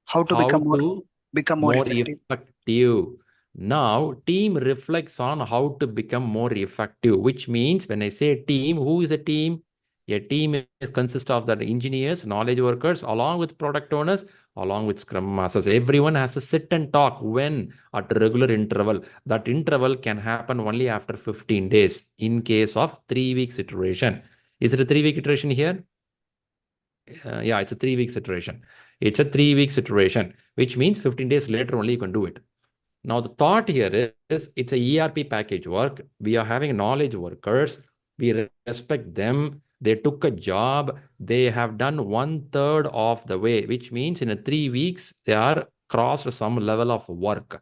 how to become more effective. Now, team reflects on how to become more effective, which means when I say team, who is a team? A team consists of the engineers, knowledge workers, along with product owners, along with scrum masters. Everyone has to sit and talk when at a regular interval. That interval can happen only after 15 days in case of 3 weeks iteration. Is it a 3 week iteration here? Yeah, it's a 3 weeks iteration. It's a 3 weeks iteration, which means 15 days later only you can do it. Now, the thought here is it's a ERP package work. We are having knowledge workers. We respect them. They took a job. They have done 1/3 of the way, which means in 3 weeks, they are crossed some level of work.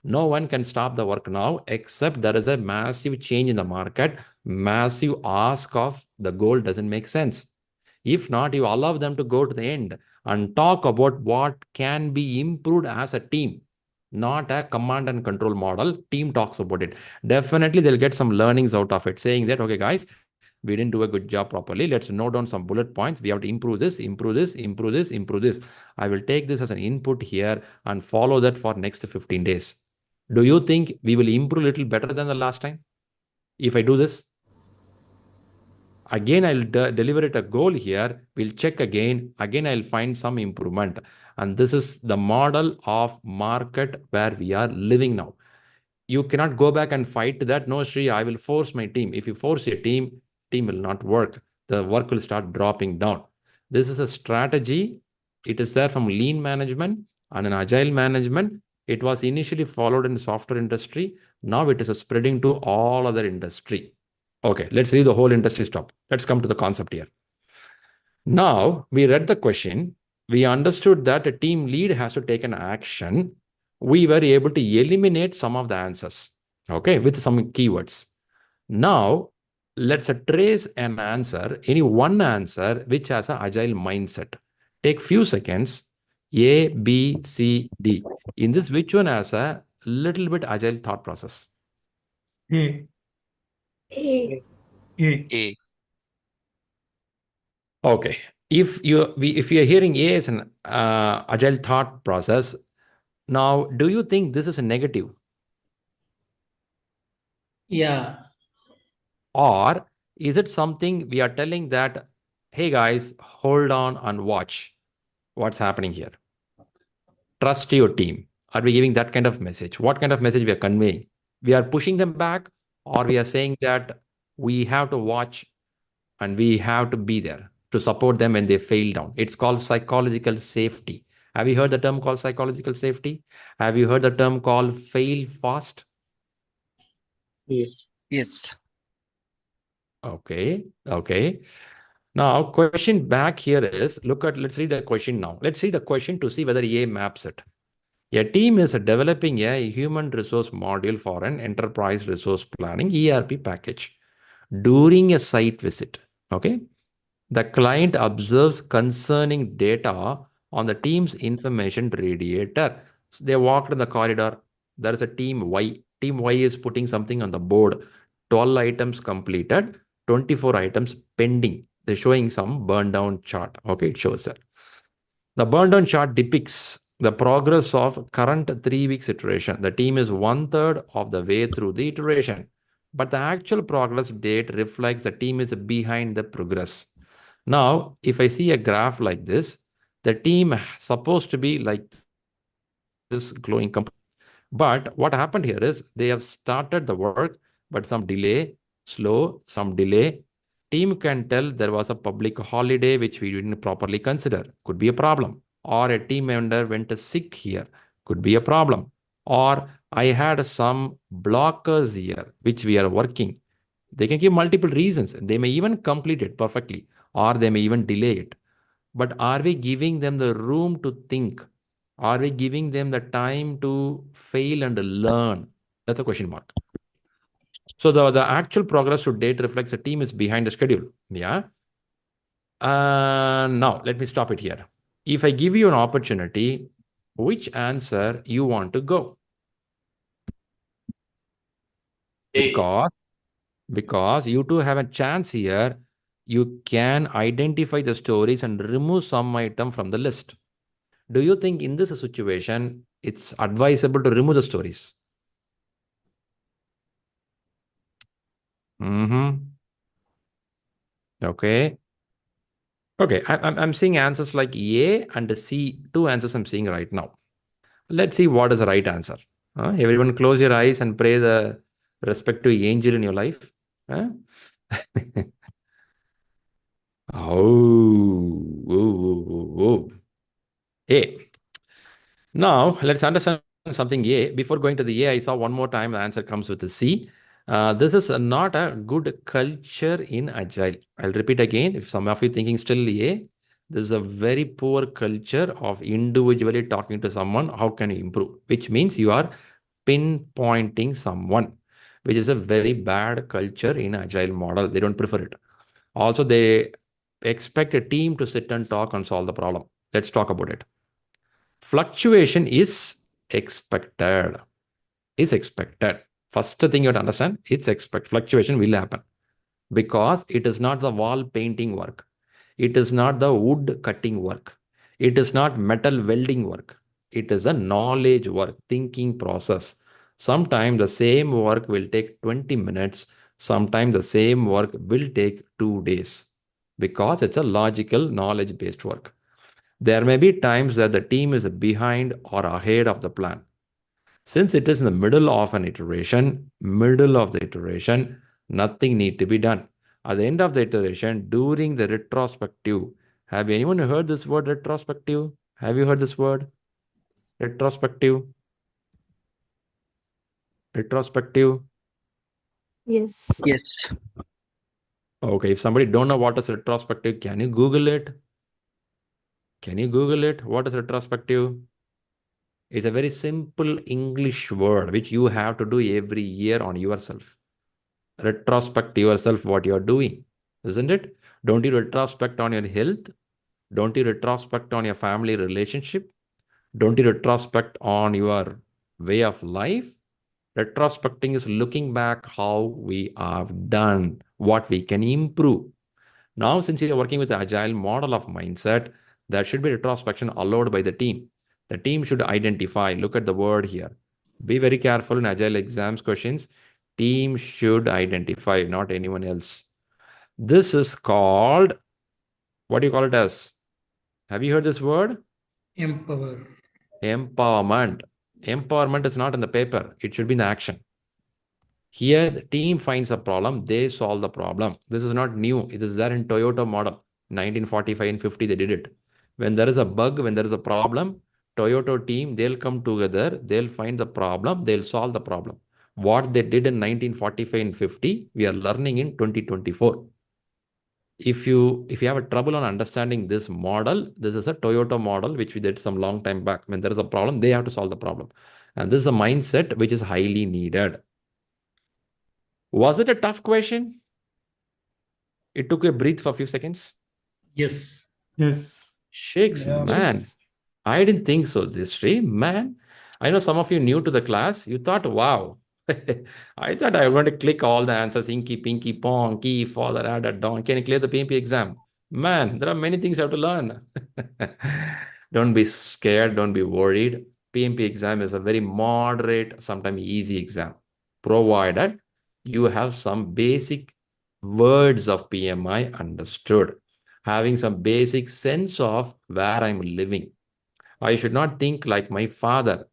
No one can stop the work now, except there is a massive change in the market, massive ask of the goal doesn't make sense. If not, you allow them to go to the end and talk about what can be improved as a team, not a command and control model. Team talks about it. Definitely, they'll get some learnings out of it, saying that, okay, guys, we didn't do a good job properly. Let's note down some bullet points. We have to improve this, improve this, improve this, improve this. I will take this as an input here and follow that for next 15 days. Do you think we will improve a little better than the last time if I do this? Again, I'll deliberate a goal here. We'll check again. Again, I'll find some improvement. And this is the model of market where we are living now. You cannot go back and fight that. No, Shri, I will force my team. If you force your team will not work. The work will start dropping down. This is a strategy. It is there from lean management and an agile management. It was initially followed in the software industry. Now it is spreading to all other industry. Okay, let's leave the whole industry stop. Let's come to the concept here. Now, we read the question. We understood that a team lead has to take an action. We were able to eliminate some of the answers, okay, with some keywords. Now, let's trace an answer, any one answer which has an agile mindset. Take few seconds, A, B, C, D. In this, which one has a little bit agile thought process? A. A. A. Okay. If you are hearing A as an agile thought process, now do you think this is a negative? Yeah. Or is it something we are telling that, hey guys, hold on and watch what's happening here? Trust your team. Are we giving that kind of message? What kind of message we are conveying? We are pushing them back, or we are saying that we have to watch and we have to be there to support them when they fail down. It's called psychological safety. Have you heard the term called psychological safety? Have you heard the term called fail fast? Yes. Yes. Okay. Now, question back here is, let's read the question now. Let's read the question to see whether A maps it. A team is developing a human resource module for an enterprise resource planning ERP package. During a site visit, okay, the client observes concerning data on the team's information radiator. So they walked in the corridor. There is a team Y. Team Y is putting something on the board. 12 items completed, 24 items pending. They're showing some burn down chart. Okay, it shows that. The burn down chart depicts the progress of current 3 weeks iteration. The team is 1/3 of the way through the iteration, but the actual progress date reflects the team is behind the progress. Now, if I see a graph like this, the team supposed to be like this glowing company. But what happened here is they have started the work, but some delay, slow, some delay. Team can tell there was a public holiday which we didn't properly consider. Could be a problem. Or a team member went sick here. Could be a problem. Or I had some blockers here which we are working. They can give multiple reasons. They may even complete it perfectly, or they may even delay it. But are we giving them the room to think? Are we giving them the time to fail and learn? That's a question mark. So the actual progress to date reflects the team is behind the schedule. Yeah. Now, let me stop it here. If I give you an opportunity, which answer you want to go? Because you two have a chance here. You can identify the stories and remove some item from the list. Do you think in this situation, it's advisable to remove the stories? Okay. I'm seeing answers like A and C. 2 answers I'm seeing right now. Let's see what is the right answer. Everyone close your eyes and pray the respective angel in your life. A. Now, let's understand something A. Before going to the A, I saw one more time the answer comes with the C. This is not a good culture in Agile. I'll repeat again. If some of you thinking still A, this is a very poor culture of individually talking to someone. How can you improve? Which means you are pinpointing someone, which is a very bad culture in Agile model. They don't prefer it. Also, they expect a team to sit and talk and solve the problem. Let's talk about it. Fluctuation is expected. First thing you have to understand, fluctuation will happen because it is not the wall painting work. It is not the wood cutting work. It is not metal welding work. It is a knowledge work, thinking process. Sometimes the same work will take 20 minutes. Sometimes the same work will take 2 days because it's a logical, knowledge-based work. There may be times that the team is behind or ahead of the plan. Since it is in the middle of an iteration, nothing need to be done. At the end of the iteration, during the retrospective, have anyone heard this word retrospective? Have you heard this word? Retrospective? Retrospective? Yes. Yes. Okay, if somebody don't know what is retrospective, can you Google it? Can you Google it? What is retrospective? It's a very simple English word which you have to do every year on yourself. Retrospect yourself what you're doing, isn't it? Don't you retrospect on your health? Don't you retrospect on your family relationship? Don't you retrospect on your way of life? Retrospecting is looking back how we have done, what we can improve. Now, since you're working with the agile model of mindset, there should be retrospection allowed by the team. The team should identify, look at the word here. Be very careful in agile exams questions. Team should identify, not anyone else. This is called, what do you call it as? Have you heard this word? Empower. Empowerment. Empowerment is not in the paper. It should be in the action. Here, the team finds a problem. They solve the problem. This is not new. It is there in Toyota model. 1945 and 50, they did it. When there is a bug, when there is a problem, Toyota team, they'll come together. They'll find the problem. They'll solve the problem. What they did in 1945 and 50, we are learning in 2024. If you have a trouble on understanding this model, this is a Toyota model, which we did some long time back. When there is a problem, they have to solve the problem. And this is a mindset which is highly needed. Was it a tough question? It took a breath for a few seconds. Yes. Yes. Shakes, Yeah. man. Yes. I didn't think so. This Shri, man. I know some of you new to the class. You thought, wow. I thought I was going to click all the answers. Inky, pinky, pong, key, father, add, don. Can you clear the PMP exam? Man, there are many things you have to learn. Don't be scared. Don't be worried. PMP exam is a very moderate, sometimes easy exam, provided you have some basic words of PMI understood, having some basic sense of where I'm living. I should not think like my father.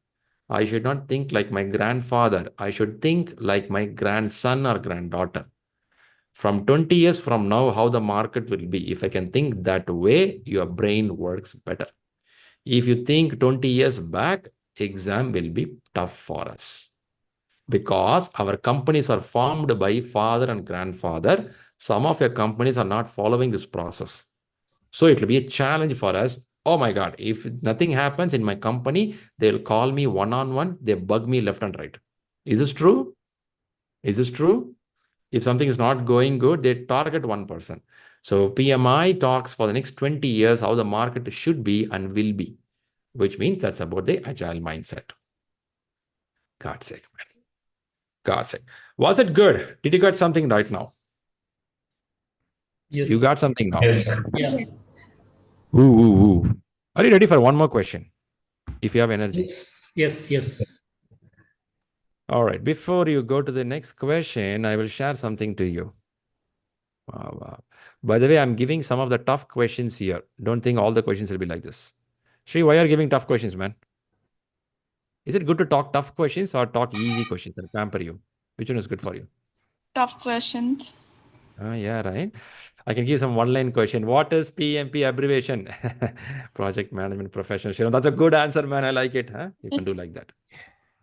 I should not think like my grandfather. I should think like my grandson or granddaughter. From 20 years from now, how the market will be. If I can think that way, your brain works better. If you think 20 years back, exam will be tough for us. Because our companies are formed by father and grandfather. Some of your companies are not following this process. So it will be a challenge for us. Oh my God, if nothing happens in my company, they'll call me one-on-one. They bug me left and right. Is this true? Is this true? If something is not going good, they target one person. So PMI talks for the next 20 years how the market should be and will be, which means that's about the agile mindset. God's sake, man. God's sake. Was it good? Did you get something right now? Yes. You got something now? Yes, sir. Yeah. Ooh. Are you ready for one more question? If you have energy. Yes. All right. Before you go to the next question, I will share something to you. Wow. By the way, I'm giving some of the tough questions here. Don't think all the questions will be like this. Shri, why are you giving tough questions, man? Is it good to talk tough questions or talk easy questions and pamper you? Which one is good for you? Tough questions. Yeah, right. I can give some one-line question. What is PMP abbreviation? Project Management Professional. Shriram, that's a good answer, man. I like it. Huh? You can do like that.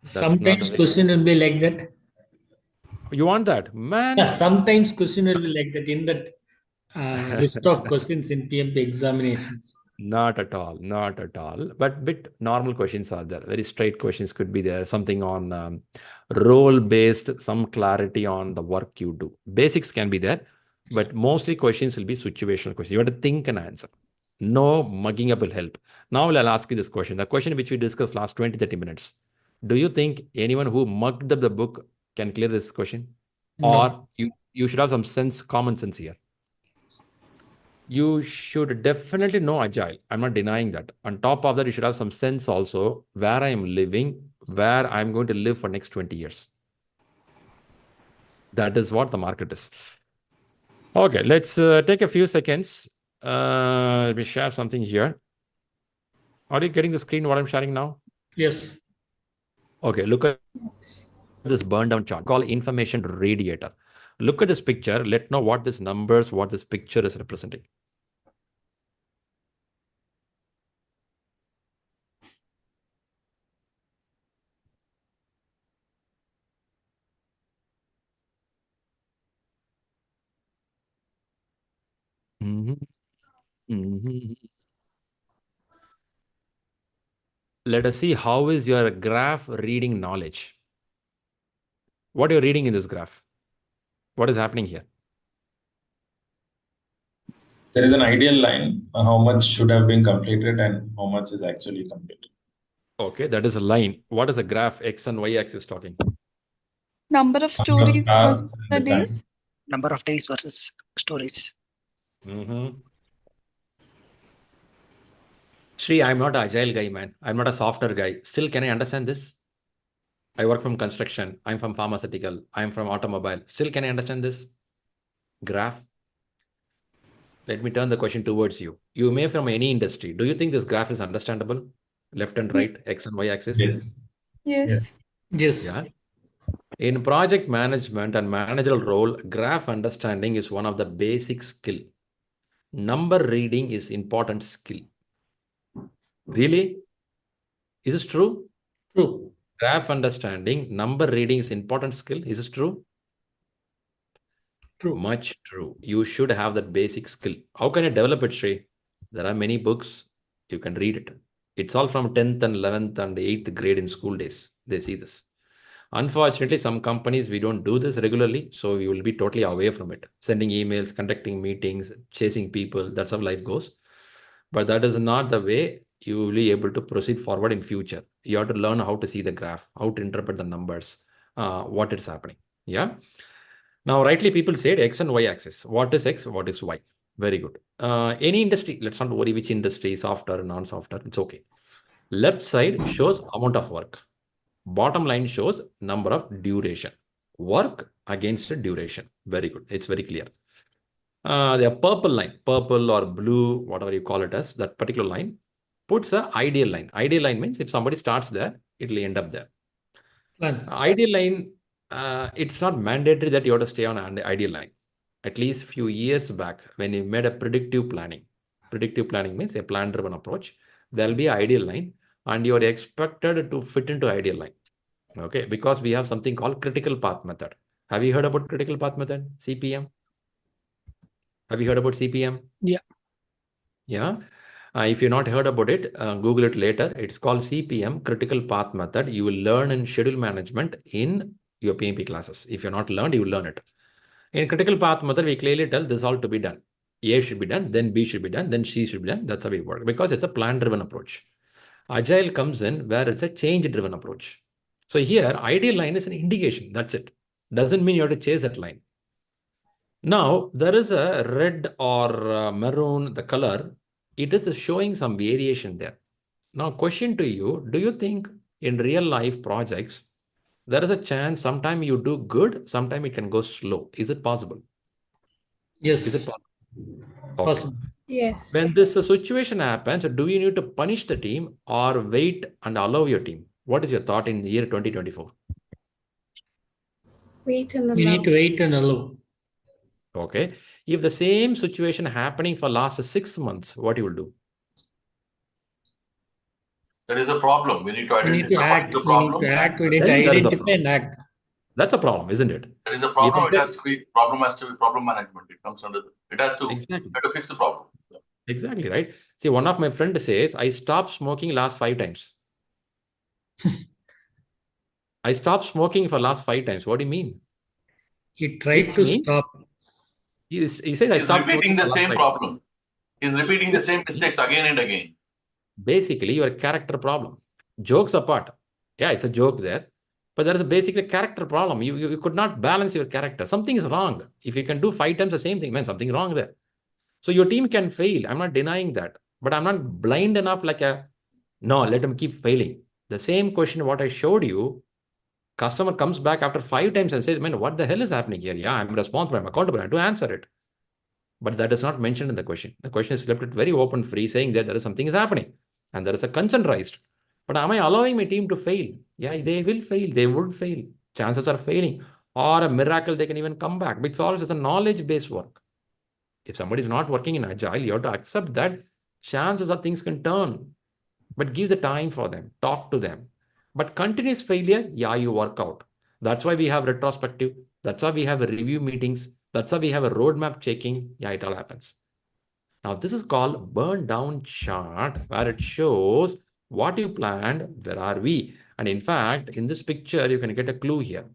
Sometimes question will be like that. You want that, man? Yeah, sometimes question will be like that in that list of questions in PMP examinations. Not at all. But bit normal questions are there. Very straight questions could be there. Something on role-based, some clarity on the work you do. Basics can be there, but mostly questions will be situational questions. You have to think and answer. No mugging up will help. Now I'll ask you this question. The question which we discussed last 20-30 minutes. Do you think anyone who mugged up the book can clear this question? No. Or you should have some common sense here. You should definitely know Agile. I'm not denying that. On top of that, you should have some sense also where I am living, where I'm going to live for next 20 years. That is what the market is. Okay, let's take a few seconds. Let me share something here. Are you getting the screen what I'm sharing now? Yes. Okay, look at this burn down chart called information radiator. Look at this picture. Let's know what this numbers, what this picture is representing. Let us see how is your graph reading knowledge. What are you reading in this graph? What is happening here? There is an ideal line, how much should have been completed and how much is actually completed. Okay, that is a line. What is the graph X and Y axis talking? Number of stories versus the days. Number of days versus stories. Shri, I'm not an agile guy, man. I'm not a software guy. Still, can I understand this? I work from construction. I'm from pharmaceutical. I'm from automobile. Still, can I understand this graph? Let me turn the question towards you. You may from any industry. Do you think this graph is understandable? Left and right, X and Y axis? Yes. Yes. Yes. Yeah. In project management and managerial role, graph understanding is one of the basic skill. Number reading is important skill. Really? Is this true? True. Graph understanding, number reading is important skill. Is this true? True. Much true. You should have that basic skill. How can you develop it, Shri? There are many books. You can read it. It's all from 10th and 11th and 8th grade in school days. They see this. Unfortunately, some companies, we don't do this regularly. So we will be totally away from it. Sending emails, conducting meetings, chasing people. That's how life goes. But that is not the way you will be able to proceed forward in future. You have to learn how to see the graph, how to interpret the numbers, what is happening. Yeah. Now, rightly people said X and Y axis. What is X? What is Y? Very good. Any industry, let's not worry which industry, software, non-software, it's okay. Left side shows amount of work. Bottom line shows number of duration. Work against duration. Very good. It's very clear. The purple line, purple or blue, whatever you call it as, that particular line puts an ideal line. Ideal line means if somebody starts there, it will end up there. Ideal line, it's not mandatory that you have to stay on an ideal line. At least a few years back, when you made a predictive planning means a plan-driven approach, there will be an ideal line and you are expected to fit into ideal line. Okay, because we have something called critical path method. Have you heard about critical path method, CPM? Have you heard about CPM? Yeah. Yeah. If you've not heard about it, Google it later. It's called CPM, critical path method. You will learn in schedule management in your PMP classes. If you're not learned, you will learn it. In critical path method, we clearly tell this all to be done. A should be done, then B should be done, then C should be done. That's how we work because it's a plan-driven approach. Agile comes in where it's a change-driven approach. So here, ideal line is an indication. That's it. Doesn't mean you have to chase that line. Now, there is a red or maroon, the color. It is showing some variation there. Now, question to you, do you think in real life projects, there is a chance sometime you do good, sometime it can go slow? Is it possible? Yes. Is it possible? Okay. Possible. Yes. When this situation happens, do you need to punish the team or wait and allow your team? What is your thought in the year 2024? Wait and allow. We need to wait and allow. Okay. If the same situation happening for last 6 months, what you will do? There is a problem. We need to identify the problem. We need to act. We need to identify and act. That's a problem, isn't it? There is a problem. It has to be problem management. It comes under it has to exactly. Have to fix the problem. Yeah. Exactly, right? See, one of my friends says, I stopped smoking last 5 times. I stopped smoking for last 5 times. What do you mean? He tried to stop. He said, I stopped repeating the same problem. He's repeating the same mistakes again and again. Basically, your character problem. Jokes apart. Yeah, it's a joke there. But there is basically a character problem. You could not balance your character. Something is wrong. If you can do 5 times the same thing, man, something wrong there. So your team can fail. I'm not denying that. But I'm not blind enough no, let them keep failing. The same question what I showed you, Customer comes back after 5 times and says, man, what the hell is happening here? Yeah, I'm responsible, I'm accountable, I have to answer it. But that is not mentioned in the question. The question is left it very open, free, saying that there is something is happening and there is a concern raised. But am I allowing my team to fail? Yeah, they will fail. They would fail. Chances are failing. Or a miracle, they can even come back. Because it's a knowledge-based work. If somebody is not working in Agile, you have to accept that chances are things can turn. But give the time for them. Talk to them. But continuous failure, yeah, you work out. That's why we have retrospective. That's why we have a review meetings. That's why we have a roadmap checking. Yeah, it all happens. Now, this is called burn down chart, where it shows what you planned, where are we? And in fact, in this picture, you can get a clue here.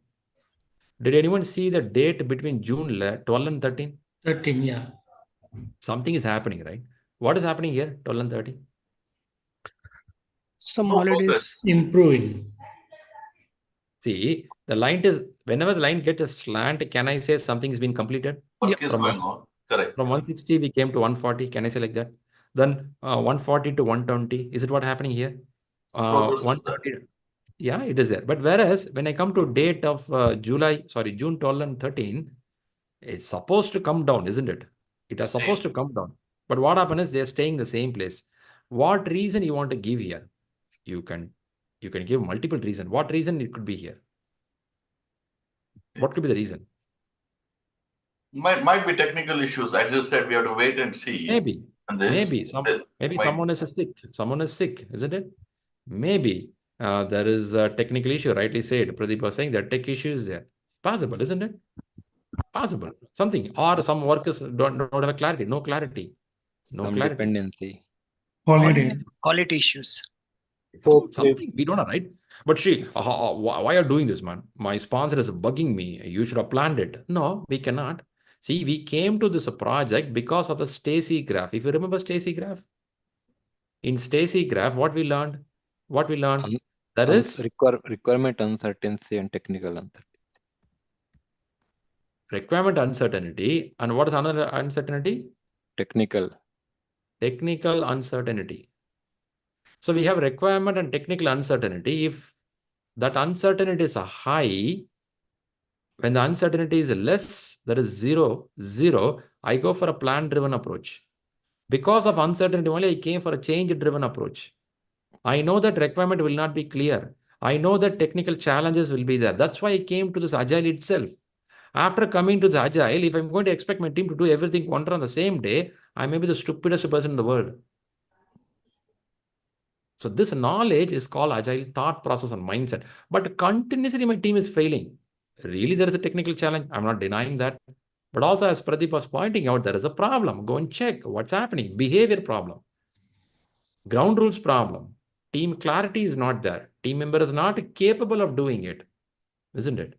Did anyone see the date between June 12 and 13? 13, yeah. Something is happening, right? What is happening here, 12 and 13? Some holidays. Improving. See, the line is, whenever the line gets a slant, can I say something has been completed? Work is going on. Correct. From 160, we came to 140. Can I say like that? Then 140 to 120. Is it what happening here? 130. Yeah, it is there. But whereas when I come to date of June 12 and 13, it's supposed to come down, isn't it? It is supposed to come down. But what happened is they're staying the same place. What reason you want to give here? You can give multiple reasons. What reason it could be here? What could be the reason? Might be technical issues. As you said, we have to wait and see. Maybe. And this, maybe someone is sick. Someone is sick, isn't it? Maybe there is a technical issue, rightly said. Pradeep was saying that tech issue is there. Possible, isn't it? Possible. Something. Or some workers don't have a clarity. No clarity. No some clarity. dependency. Quality issues. Something we don't know, right? But Shri, why are you doing this, man? My sponsor is bugging me. You should have planned it. No, we cannot. See, we came to this project because of the Stacy graph. If you remember Stacy graph, in Stacy graph, what we learned? That is requirement uncertainty and technical uncertainty. Requirement uncertainty. And what is another uncertainty? Technical uncertainty. So we have requirement and technical uncertainty. If that uncertainty is high, when the uncertainty is less, that is zero, I go for a plan-driven approach. Because of uncertainty only, I came for a change-driven approach. I know that requirement will not be clear. I know that technical challenges will be there. That's why I came to this Agile itself. After coming to the Agile, if I'm going to expect my team to do everything on the same day, I may be the stupidest person in the world. So this knowledge is called Agile thought process and mindset. But continuously my team is failing. Really, there is a technical challenge. I'm not denying that. But also, as Pradeep was pointing out, there is a problem. Go and check what's happening. Behavior problem. Ground rules problem. Team clarity is not there. Team member is not capable of doing it. Isn't it?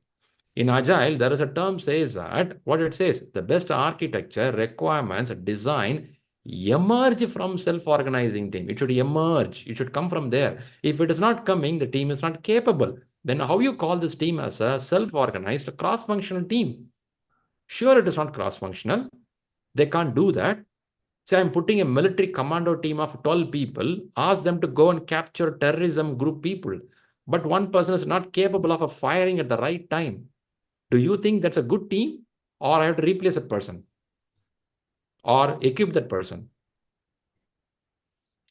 In Agile, there is a term says that, what it says, the best architecture, requirements, design, emerge from self-organizing team. It should emerge. It should come from there. If it is not coming, the team is not capable. Then how you call this team as a self-organized cross-functional team? Sure, it is not cross-functional. They can't do that. Say I'm putting a military commando team of 12 people, ask them to go and capture terrorism group people. But one person is not capable of firing at the right time. Do you think that's a good team? Or I have to replace a person? Or equip that person?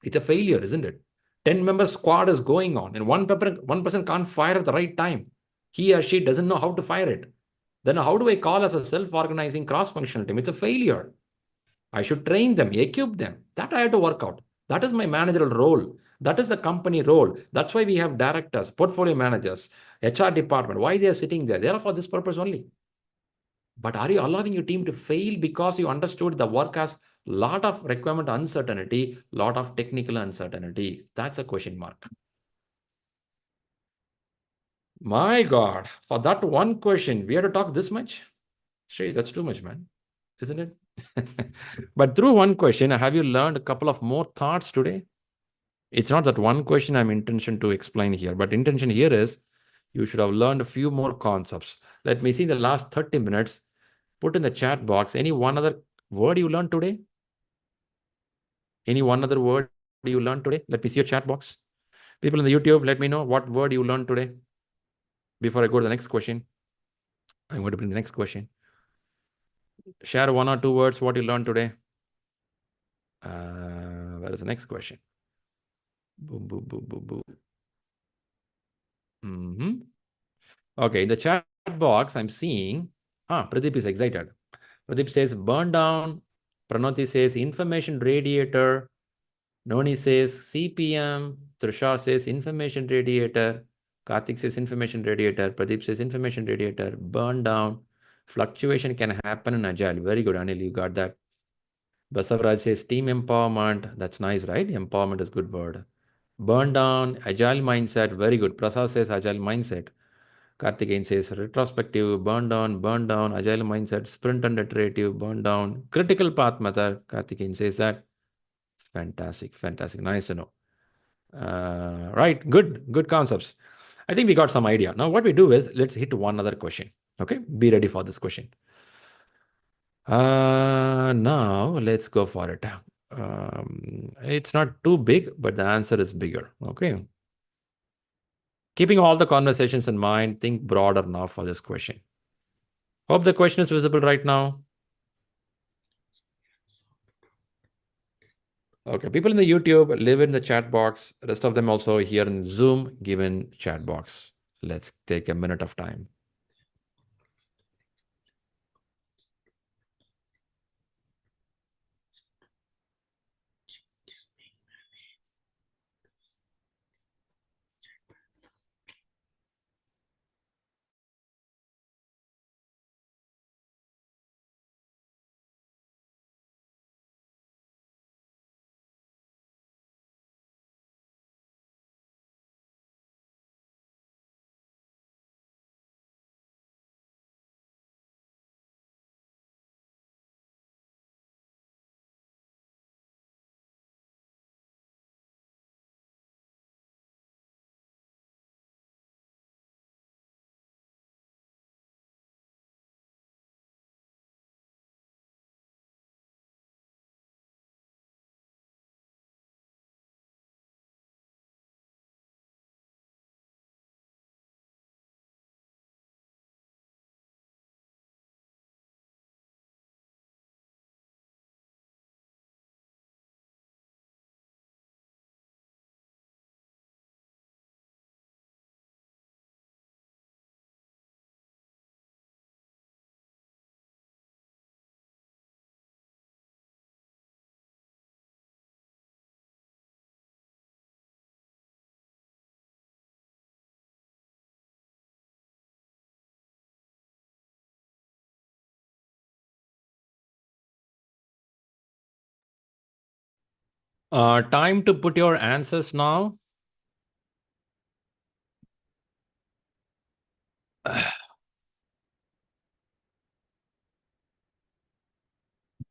It's a failure, isn't it? 10-member squad is going on and one person can't fire at the right time. He or she doesn't know how to fire it. Then how do I call as a self-organizing cross-functional team? It's a failure. I should train them, equip them. That I have to work out. That is my managerial role. That is the company role. That's why we have directors, portfolio managers, HR department. Why they are sitting there? They are for this purpose only. But are you allowing your team to fail because you understood the work has lot of requirement uncertainty, lot of technical uncertainty? That's a question mark. My God, for that one question, we have to talk this much? Shri, that's too much, man. Isn't it? But through one question, have you learned a couple of more thoughts today? It's not that one question I'm intention to explain here, but intention here is you should have learned a few more concepts. Let me see in the last 30 minutes, put in the chat box, any one other word you learned today? Any one other word you learned today? Let me see your chat box. People in the YouTube, let me know what word you learned today. before I go to the next question, I'm going to bring the next question. Share 1 or 2 words what you learned today. Where is the next question? Boom, boom, boom, boom, boom. Okay, in the chat box, I'm seeing, Pradeep is excited. Pradeep says, burn down. Pranoti says, information radiator. Noni says, CPM. Trishar says, information radiator. Karthik says, information radiator. Pradeep says, information radiator. Burn down. Fluctuation can happen in Agile. Very good, Anil, you got that. Basavaraj says, team empowerment. That's nice, right? Empowerment is a good word. Burn down. Agile mindset. Very good. Prasad says, agile mindset. Karthikeyan says, retrospective, burn down, agile mindset, sprint and iterative, burn down, critical path method. Karthikeyan says that. Fantastic, fantastic. Nice to know. Right, good concepts. I think we got some idea. Now what we do is, let's hit one other question. Okay, be ready for this question. Now let's go for it. It's not too big, but the answer is bigger. Okay. Keeping all the conversations in mind, think broader now for this question. Hope the question is visible right now. Okay, people in the YouTube, live in the chat box. Rest of them also here in Zoom, given chat box. Let's take a minute of time. Time to put your answers now.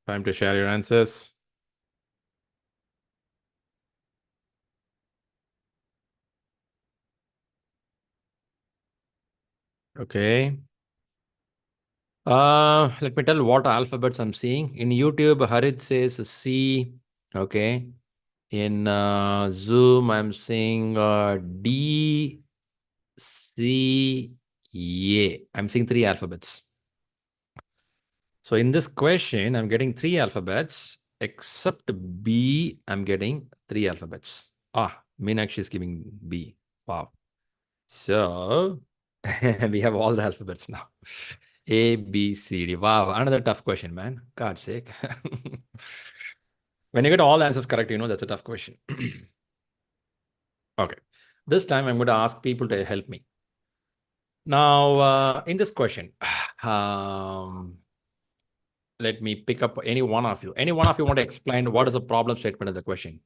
Time to share your answers. Okay. Let me tell what alphabets I'm seeing. In YouTube, Harit says C. Okay. In Zoom, I'm seeing D, C, A. I'm seeing 3 alphabets. So in this question, I'm getting 3 alphabets, except B, I'm getting 3 alphabets. Meenakshi is giving B. Wow. So we have all the alphabets now. A, B, C, D. Wow, another tough question, man. God's sake. When you get all the answers correct, you know that's a tough question. Okay. This time I'm going to ask people to help me. Now, in this question, let me pick up any one of you. Any one of you want to explain what is the problem statement of the question?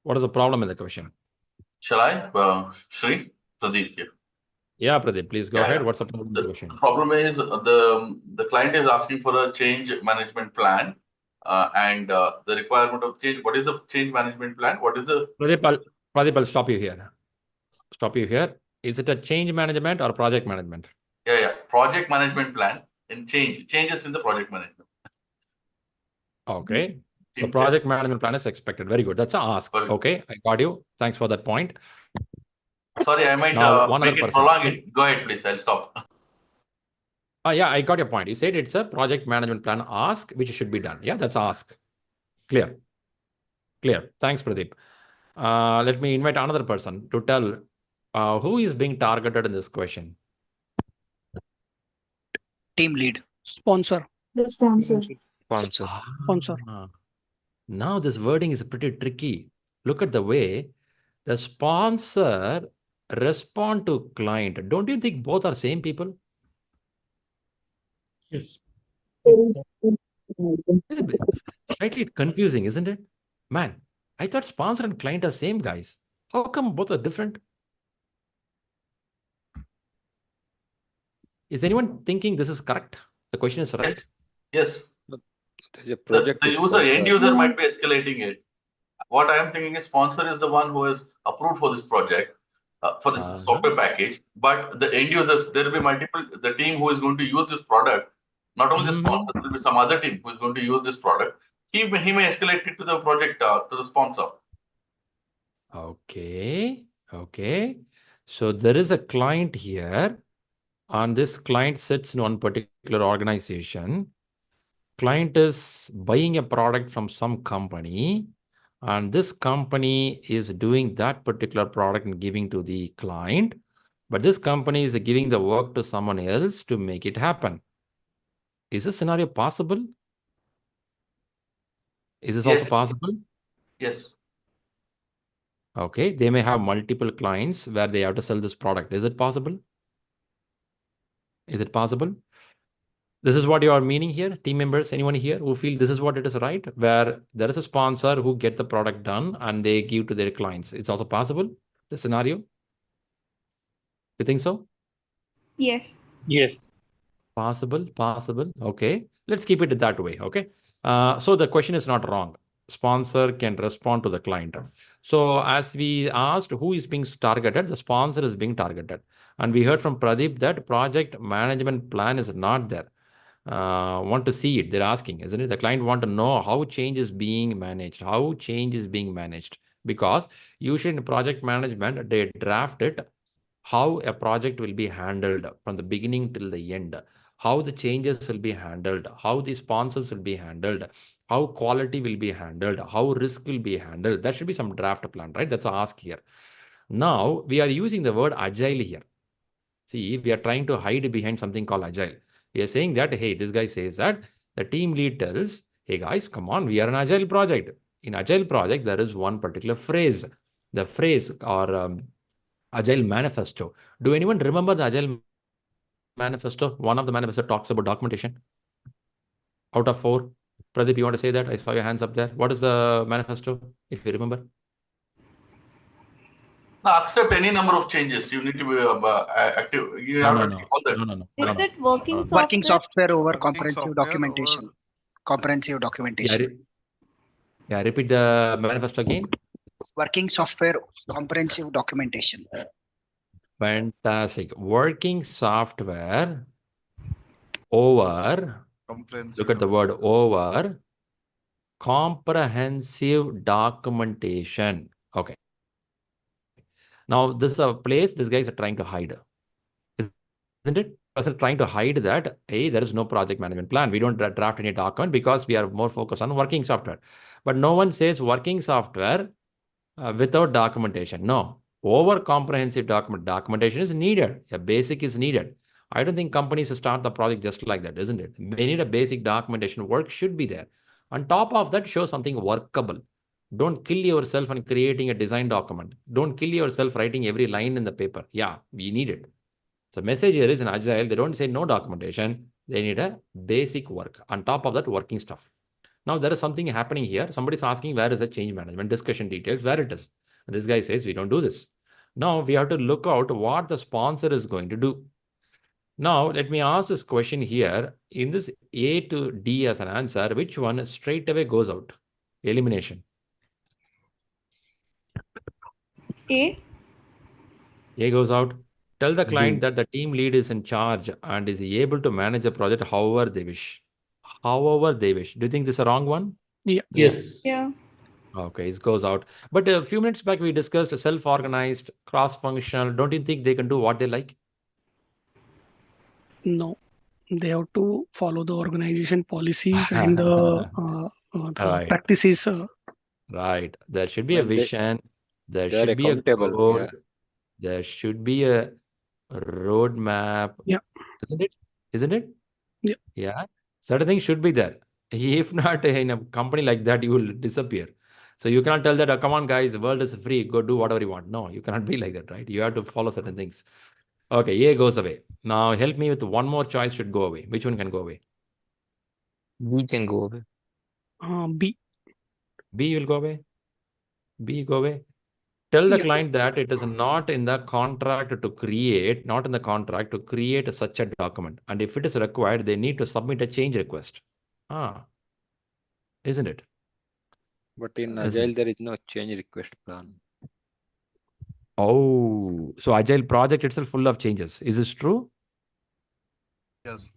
What is the problem in the question? Shall I? Shri, Pradeep here. Yeah, Pradeep, please go ahead. What's the problem in the question? The problem is the client is asking for a change management plan and the requirement of change. What is the change management plan? What is the... Pradeep, I'll stop you here. Is it a change management or project management? Yeah. Project management plan and changes in the project management. Okay. So project management plan is expected. Very good. That's an ask. Okay, I got you. Thanks for that point. Sorry, I might Now, one make other it person. prolong it. Go ahead, please. I'll stop. Yeah, I got your point. You said it's a project management plan ask, which should be done. Yeah, that's ask. Clear. Clear. Thanks, Pradeep. Let me invite another person to tell who is being targeted in this question. Team lead. Sponsor. The sponsor. Sponsor. Sponsor. Now this wording is pretty tricky. Look at the way the sponsor respond to client. Don't you think both are same people? Yes. Slightly confusing, isn't it? Man, I thought sponsor and client are same guys. How come both are different? Is anyone thinking this is correct? The question is right? Yes. The end user might be escalating it. What I am thinking is sponsor is the one who is approved for this project, for this software package. But the end users, there will be multiple, the team who is going to use this product, not only the sponsor, there will be some other team who is going to use this product. He may escalate it to the project, to the sponsor. Okay. Okay. So there is a client here, and this client sits in one particular organization. Client is buying a product from some company, and this company is doing that particular product and giving to the client. But this company is giving the work to someone else to make it happen. Is this scenario possible? Is this also possible? Yes. Okay. They may have multiple clients where they have to sell this product. Is it possible? Is it possible? This is what you are meaning here, team members, anyone here who feel this is what it is, right? Where there is a sponsor who get the product done and they give to their clients. It's also possible, the scenario? You think so? Yes. Yes. Possible. Okay. Let's keep it that way. Okay. So the question is not wrong. Sponsor can respond to the client. So as we asked, who is being targeted? The sponsor is being targeted. And we heard from Pradeep that project management plan is not there. Want to see it. They're asking, isn't it? The client want to know how change is being managed. Because usually in project management, they draft it, how a project will be handled from the beginning till the end, how the changes will be handled, how the sponsors will be handled, how quality will be handled, how risk will be handled. That should be some draft plan, right? That's a ask here. Now, we are using the word agile here. See, we are trying to hide behind something called agile. We are saying that, hey, this guy says that the team lead tells, hey guys, come on, we are an agile project. In agile project, there is one particular phrase, the phrase or agile manifesto. Do anyone remember the agile manifesto? One of the manifesto talks about documentation. Out of 4, Pradeep, you want to say that? I saw your hands up there. What is the manifesto, if you remember? Now, accept any number of changes. You need to be active. You have to take all that. No. Is it working software? Working software over comprehensive documentation. Comprehensive documentation. Yeah, repeat the manifesto again. Working software comprehensive documentation. Fantastic. Working software over, look at the word over, comprehensive documentation. Okay. Now, this is a place these guys are trying to hide. Isn't it? Person trying to hide that, hey, there is no project management plan. We don't draft any document because we are more focused on working software. But no one says working software without documentation. No. Over comprehensive documentation is needed. A basic is needed. I don't think companies start the project just like that, isn't it? They need a basic documentation. Work should be there. On top of that, show something workable. Don't kill yourself on creating a design document. Don't kill yourself writing every line in the paper. Yeah, we need it. So message here is in Agile, they don't say no documentation. They need a basic work. On top of that, working stuff. Now, there is something happening here. Somebody's asking, where is the change management discussion details, where it is. And this guy says, we don't do this. Now, we have to look out what the sponsor is going to do. Now, let me ask this question here. In this A to D as an answer, which one straight away goes out? Elimination. A. A goes out. Tell the client that the team lead is in charge and is able to manage the project however they wish. However they wish. Do you think this is a wrong one? Yeah. Yes. Yeah. Okay, it goes out. But a few minutes back, we discussed self-organized, cross-functional. Don't you think they can do what they like? No, they have to follow the organization policies and the Right. practices. Right. There should be a Well, vision. There they're should be a accountable. goal. Yeah. There should be a roadmap. Yeah. Isn't it? Isn't it? Yeah. Yeah. Certain things should be there. If not, in a company like that, you will disappear. So you cannot tell that, oh, come on, guys, the world is free. Go do whatever you want. No, you cannot be like that, right? You have to follow certain things. Okay, A goes away. Now help me with one more choice should go away. Which one can go away? B can go away. B. B will go away. B go away. Tell the Yeah. client that it is not in the contract to create, not in the contract to create such a document. And if it is required, they need to submit a change request. Isn't it? But in Isn't Agile, it? there is no change request plan. Oh, so Agile project itself full of changes. Is this true? Yes.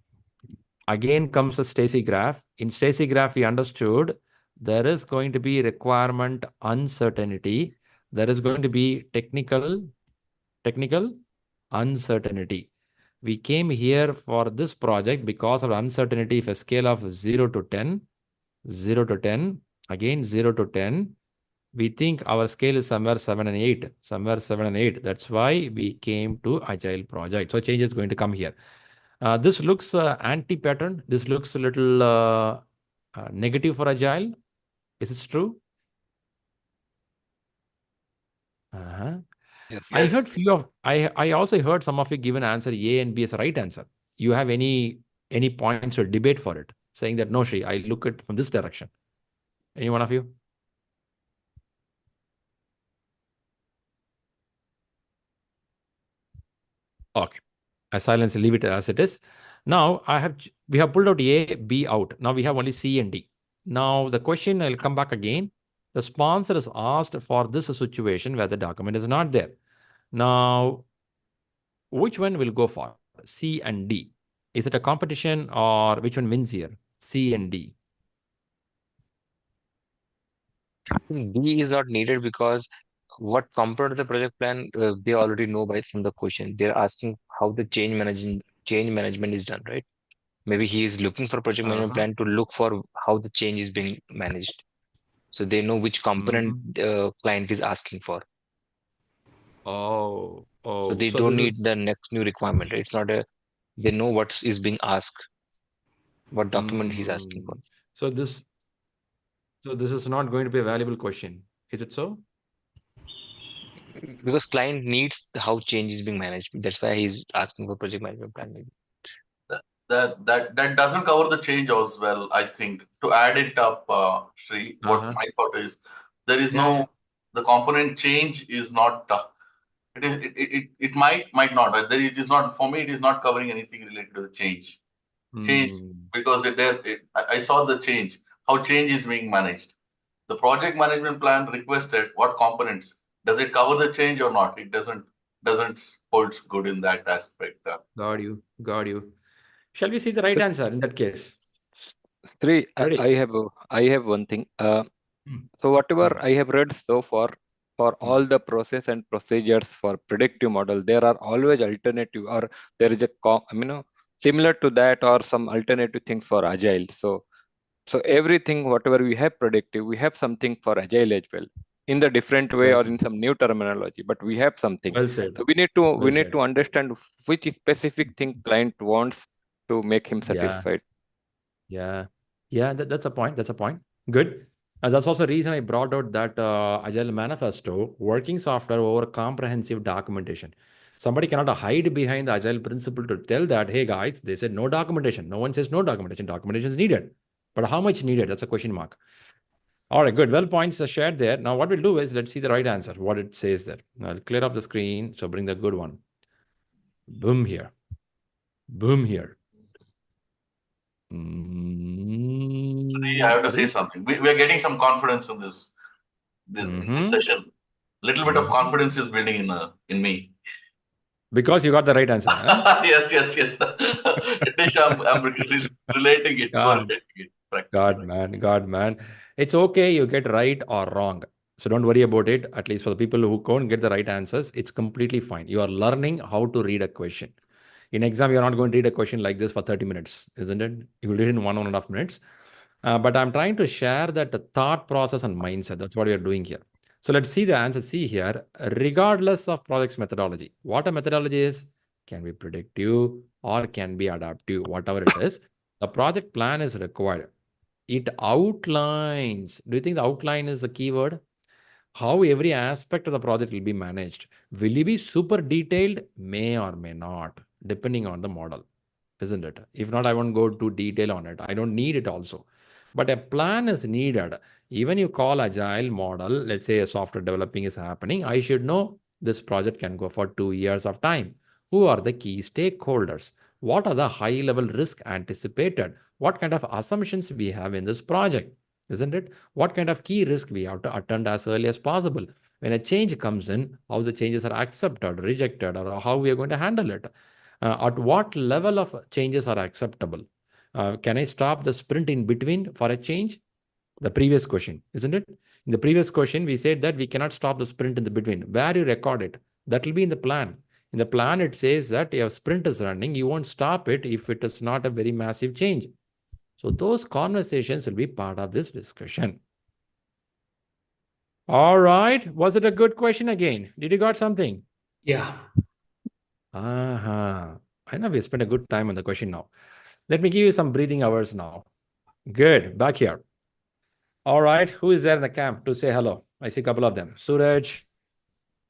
Again comes the Stacy graph. In Stacy graph, we understood there is going to be requirement uncertainty. There is going to be technical uncertainty. We came here for this project because of uncertainty. If a scale of 0 to 10, 0 to 10, again 0 to 10, we think our scale is somewhere 7 and 8, somewhere 7 and 8. That's why we came to Agile project. So change is going to come here. This looks anti-pattern. This looks a little negative for Agile. Is it true? Yes. I heard few of I also heard some of you give an answer A and B as a right answer. You have any points or debate for it, saying that no, Shri, I look at from this direction. Any one of you? Okay. I silence, leave it as it is. Now we have pulled out A, B out. Now we have only C and D. Now the question, I'll come back again. The sponsor is asked for this situation where the document is not there. Now, which one will go for? C and D. Is it a competition or which one wins here? C and D. D is not needed because what component of the project plan they already know by from the question. They're asking how the change management is done, right? Maybe he is looking for project management plan to look for how the change is being managed. So they know which component the client is asking for. So they don't need the next new requirement. It's not they know what is being asked, what document he's asking for. So this is not going to be a valuable question. Is it so? Because client needs how change is being managed. That's why he's asking for project management plan. Maybe. That doesn't cover the change as well. I think to add it up, Shri, what my thought is, there is the component change is not. It might not. It is not for me. It is not covering anything related to the change. Because I saw the change, how change is being managed. The project management plan requested what components. Does it cover the change or not? It doesn't holds good in that aspect. Got you. Shall we see the right answer in that case? Shri, I have one thing. So whatever I have read so far, for all the process and procedures for predictive model, there are always alternative, or there is a similar to that or some alternative things for Agile. So everything, whatever we have predictive, we have something for Agile as well, in the different way or in some new terminology, but we have something. Well said. So we need to understand which specific thing client wants to make him satisfied. Yeah. That's a point. Good. That's also the reason I brought out that Agile manifesto, working software over comprehensive documentation. Somebody cannot hide behind the Agile principle to tell that, hey guys, they said no documentation. No one says no documentation. Documentation is needed. But how much needed? That's a question mark. All right, good. Well, points are shared there. Now what we'll do is let's see the right answer, what it says there. I'll clear up the screen. So bring the good one. Boom here. I have to say something. We are getting some confidence in this session. Little bit of confidence is building in me. Because you got the right answer. Huh? Yes. Nitish, I'm relating it. God, man. It's okay, you get right or wrong. So don't worry about it. At least for the people who can't get the right answers, it's completely fine. You are learning how to read a question. In exam, you're not going to read a question like this for 30 minutes, isn't it? You will read in 1.5 minutes. But I'm trying to share that the thought process and mindset. That's what we are doing here. So let's see the answer. See here, regardless of project's methodology, what a methodology is, can be predictive or can be adaptive, whatever it is. The project plan is required. It outlines. Do you think the outline is the keyword? How every aspect of the project will be managed. Will it be super detailed? May or may not, depending on the model, isn't it? If not, I won't go too detail on it. I don't need it also. But a plan is needed. Even you call agile model, let's say a software developing is happening, I should know this project can go for 2 years of time. Who are the key stakeholders? What are the high level risk anticipated? What kind of assumptions we have in this project? Isn't it? What kind of key risk we have to attend as early as possible? When a change comes in, how the changes are accepted, rejected, or how we are going to handle it. At what level of changes are acceptable? Can I stop the sprint in between for a change? The previous question, isn't it? In the previous question, we said that we cannot stop the sprint in the between. Where you record it, that will be in the plan. In the plan, it says that if sprint is running, you won't stop it if it is not a very massive change. So those conversations will be part of this discussion. All right. Was it a good question again? Did you got something? Yeah. I know we spent a good time on the question now. Let me give you some breathing hours now. Good. Back here. All right. Who is there in the camp to say hello? I see a couple of them. Suraj,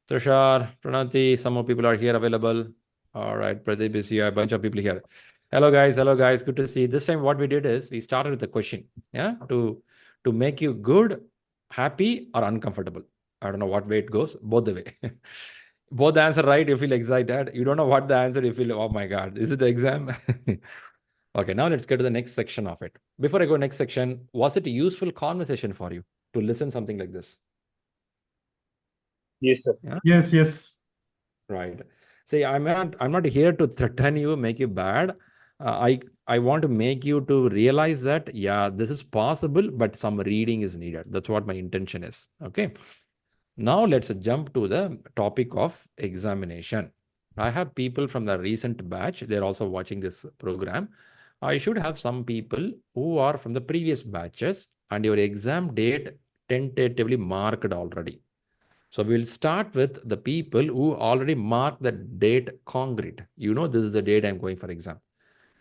Tushar, Pranati. Some more people are here available. All right. Pradeep is here. A bunch of people here. Hello, guys. Hello, guys. Good to see you. This time what we did is we started with a question. Yeah. To make you good, happy, or uncomfortable. I don't know what way it goes. Both the way. Both the answer right, you feel excited. You don't know what the answer, you feel, oh my God, is it the exam? Okay, now let's get to the next section of it. Before I go next section, was it a useful conversation for you to listen something like this? Yes, sir. Yeah? Yes. Right. See, I'm not here to threaten you, make you bad. I want to make you to realize that, yeah, this is possible, but some reading is needed. That's what my intention is. Okay. Now let's jump to the topic of examination. I have people from the recent batch. They're also watching this program. I should have some people who are from the previous batches and your exam date tentatively marked already. So we'll start with the people who already marked the date concrete. You know, this is the date I'm going for exam.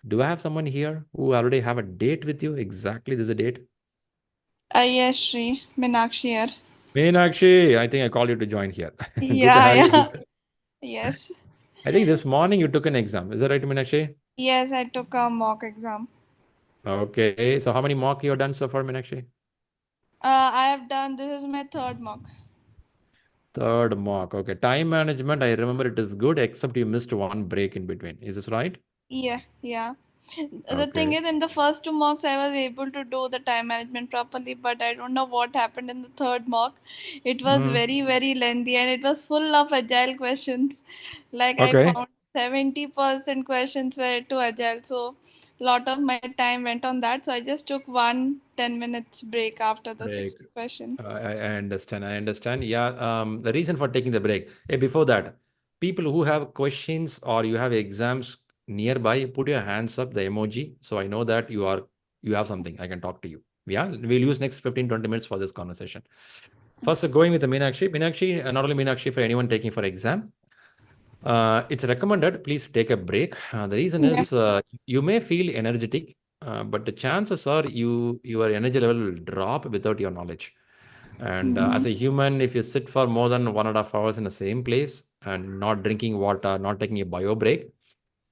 Do I have someone here who already have a date with you? Exactly, this is a date. Yes, Shri. Meenakshi here. Meenakshi, I think I called you to join here. Good to Yeah, have you yeah. here. Yes. I think this morning you took an exam. Is that right, Meenakshi? Yes, I took a mock exam. Okay. So how many mock you have done so far, Meenakshi? I have done, this is my third mock. Third mock. Okay. Time management, I remember it is good, except you missed one break in between. Is this right? Yeah. The thing Okay. is, in the first two mocks, I was able to do the time management properly, but I don't know what happened in the third mock. It was very, very lengthy and it was full of agile questions. Like I Okay. found 70% questions were to agile. So a lot of my time went on that. So I just took 10 minutes break after the Break. 60 question. I understand. I understand. Yeah. The reason for taking the break. Hey, before that, people who have questions or you have exams nearby, put your hands up, the emoji. So I know that you have something. I can talk to you. Yeah. We'll use next 15-20 minutes for this conversation. First, going with the Meenakshi. Meenakshi, not only Meenakshi, for anyone taking for exam, it's recommended, please take a break. The reason is you may feel energetic, but the chances are your energy level will drop without your knowledge. And as a human, if you sit for more than 1.5 hours in the same place and not drinking water, not taking a bio break,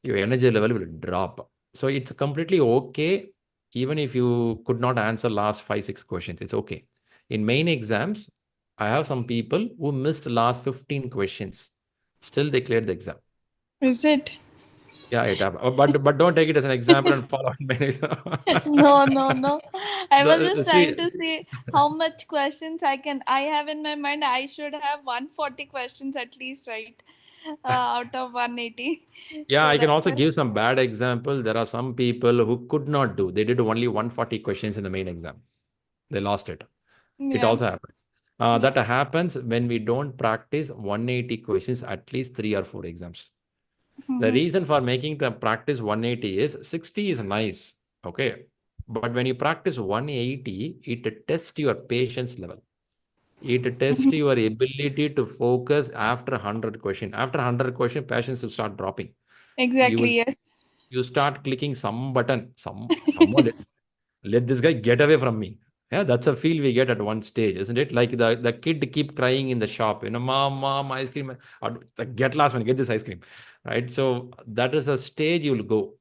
your energy level will drop. So it's completely okay. Even if you could not answer last 5-6 questions, it's okay. In main exams, I have some people who missed last 15 questions. Still, they cleared the exam. Is it? Yeah, it happened. But don't take it as an example and follow it. No. I was just See, trying to see how much questions I have in my mind. I should have 140 questions at least, right? Out of 180. yeah, So I can that's also what. give some bad example. There are some people who could not do. They did only 140 questions in the main exam. They lost it. It Yeah. also happens. That happens when we don't practice 180 questions at least 3 or 4 exams. The reason for making the practice 180 is 60 is nice, okay? But when you practice 180, it tests your patience level. It tests your ability to focus after 100 question. After 100 question, patience will start dropping. Exactly, yes. You start clicking some button, someone let this guy get away from me. Yeah, that's a feel we get at one stage, isn't it? Like the kid keep crying in the shop, mom, ice cream. Or, get last one, get this ice cream, right? So that is a stage you'll go.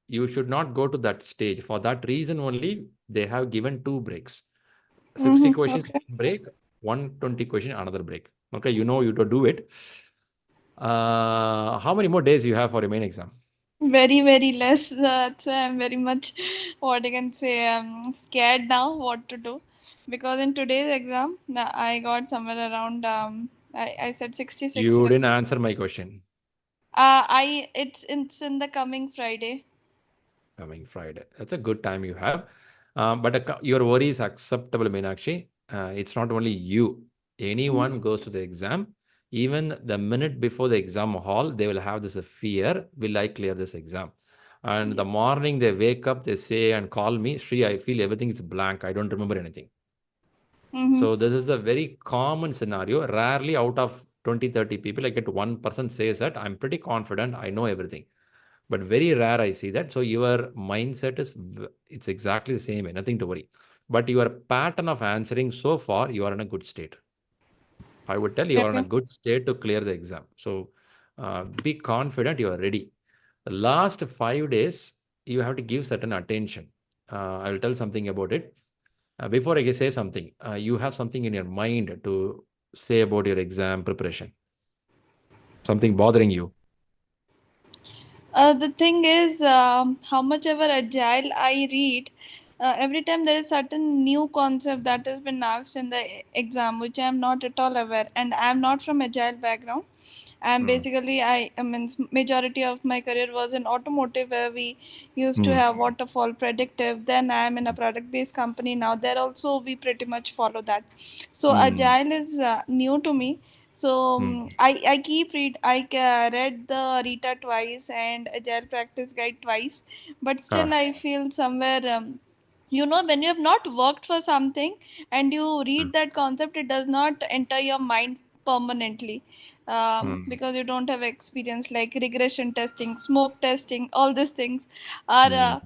You should not go to that stage. For that reason only, they have given 2 breaks. 60 questions Okay. break, 120 question another break. Okay, you to do it. How many more days you have for your main exam? Very, very less. That's why I'm very much, what I can say, I'm scared now what to do. Because in today's exam, I got somewhere around, I said 66. You didn't answer my question. It's in the coming Friday. Coming Friday. That's a good time you have. But your worry is acceptable, Meenakshi. It's not only you. Anyone goes to the exam, even the minute before the exam hall, they will have this fear, will I clear this exam? And the morning they wake up, they say and call me, Shri, I feel everything is blank. I don't remember anything. So this is the very common scenario. Rarely out of 20, 30 people, I get 1% says that I'm pretty confident, I know everything. But very rare I see that. So your mindset it's exactly the same, nothing to worry. But your pattern of answering so far, you are in a good state. I would tell you are in a good state to clear the exam. So be confident you are ready. The last 5 days, you have to give certain attention. I will tell something about it. Before I say something, you have something in your mind to say about your exam preparation. Something bothering you. The thing is, how much ever agile I read, every time there is certain new concept that has been asked in the exam, which I am not at all aware, and I am not from agile background. And basically, I mean, majority of my career was in automotive, where we used to have waterfall predictive. Then I am in a product-based company now. There also we pretty much follow that. So agile is new to me. So I keep read the Rita twice and Agile Practice Guide twice, but still I feel somewhere when you have not worked for something and you read that concept, it does not enter your mind permanently, because you don't have experience like regression testing, smoke testing. All these things are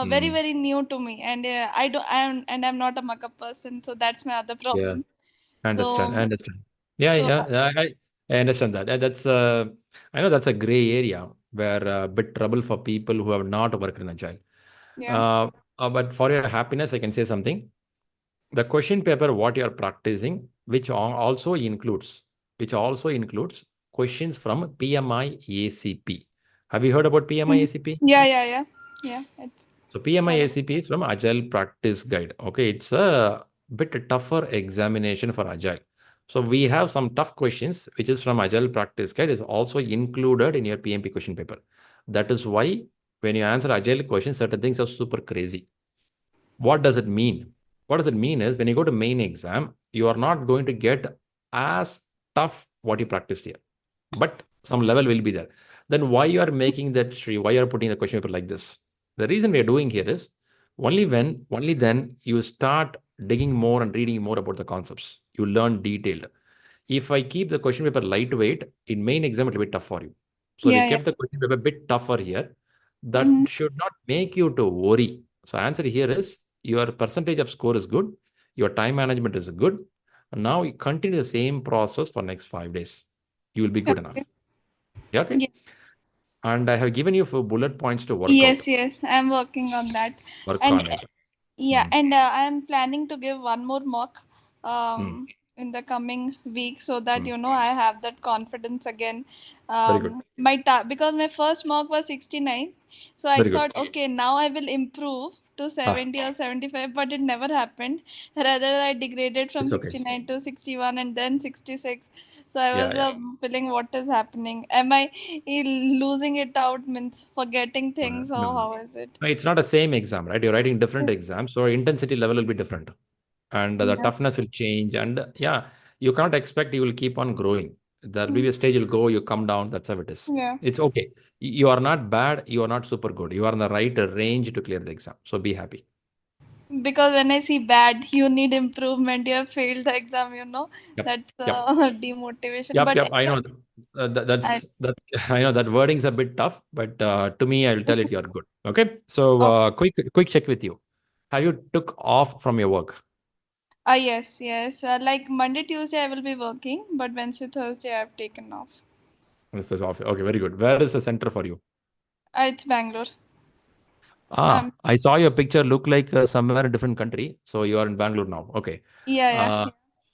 very, very new to me, and I'm not a makeup person, so that's my other Yeah. problem. I understand. So I understand. Yeah, so yeah. I understand that. That's I know that's a gray area where a bit trouble for people who have not worked in agile. yeah. But for your happiness, I can say something. The question paper, what you are practicing, which also includes questions from PMI-ACP. Have you heard about PMI-ACP? Yeah. It's So PMI-ACP is from Agile Practice Guide. Okay, it's a bit tougher examination for Agile. So we have some tough questions, which is from Agile Practice Guide, is also included in your PMP question paper. That is why when you answer Agile questions, certain things are super crazy. What does it mean? What does it mean is when you go to main exam, you are not going to get as tough what you practiced here, but some level will be there. Then why you are making that, Shri? Why you are putting the question paper like this? The reason we are doing here is only then you start digging more and reading more about the concepts. You learn detailed. If I keep the question paper lightweight, in main exam, it will be tough for you. So we yeah. kept the question paper a bit tougher here. That Mhm. should not make you to worry. So answer here is your percentage of score is good. Your time management is good. And now you continue the same process for next 5 days. You will be good enough. Yeah, okay? Yeah. And I have given you 4 bullet points to work out. Yes, I'm working on that. Work And on it. yeah, and I'm planning to give one more mock Mm. in the coming week, so that Mm. I have that confidence again. Very good. Because my first mock was 69, so I Very good. thought, okay, now I will improve to 70 or 75, but it never happened. Rather, I degraded from It's okay. 69 to 61 and then 66. So I was Yeah. feeling, what is happening? Am I losing it out, means forgetting things, or No. how is it? No, it's not the same exam, right? You're writing different exams, so intensity level will be different. and the toughness will change. And yeah, you cannot expect you will keep on growing. There will be a stage you'll go, you come down. That's how it is. Yeah. It's okay. You are not bad. You are not super good. You are in the right range to clear the exam. So be happy. Because when I see bad, you need improvement, you have failed the exam, that's demotivation. Yep, But yep. I know that. I know that wording's a bit tough, but to me, I will tell it you're good. Okay. So quick check with you. Have you took off from your work? Yes. Like Monday, Tuesday, I will be working, but Wednesday, Thursday, I have taken off. This is off. Okay, very good. Where is the center for you? It's Bangalore. I saw your picture look like somewhere in a different country. So you are in Bangalore now. Okay. Yeah.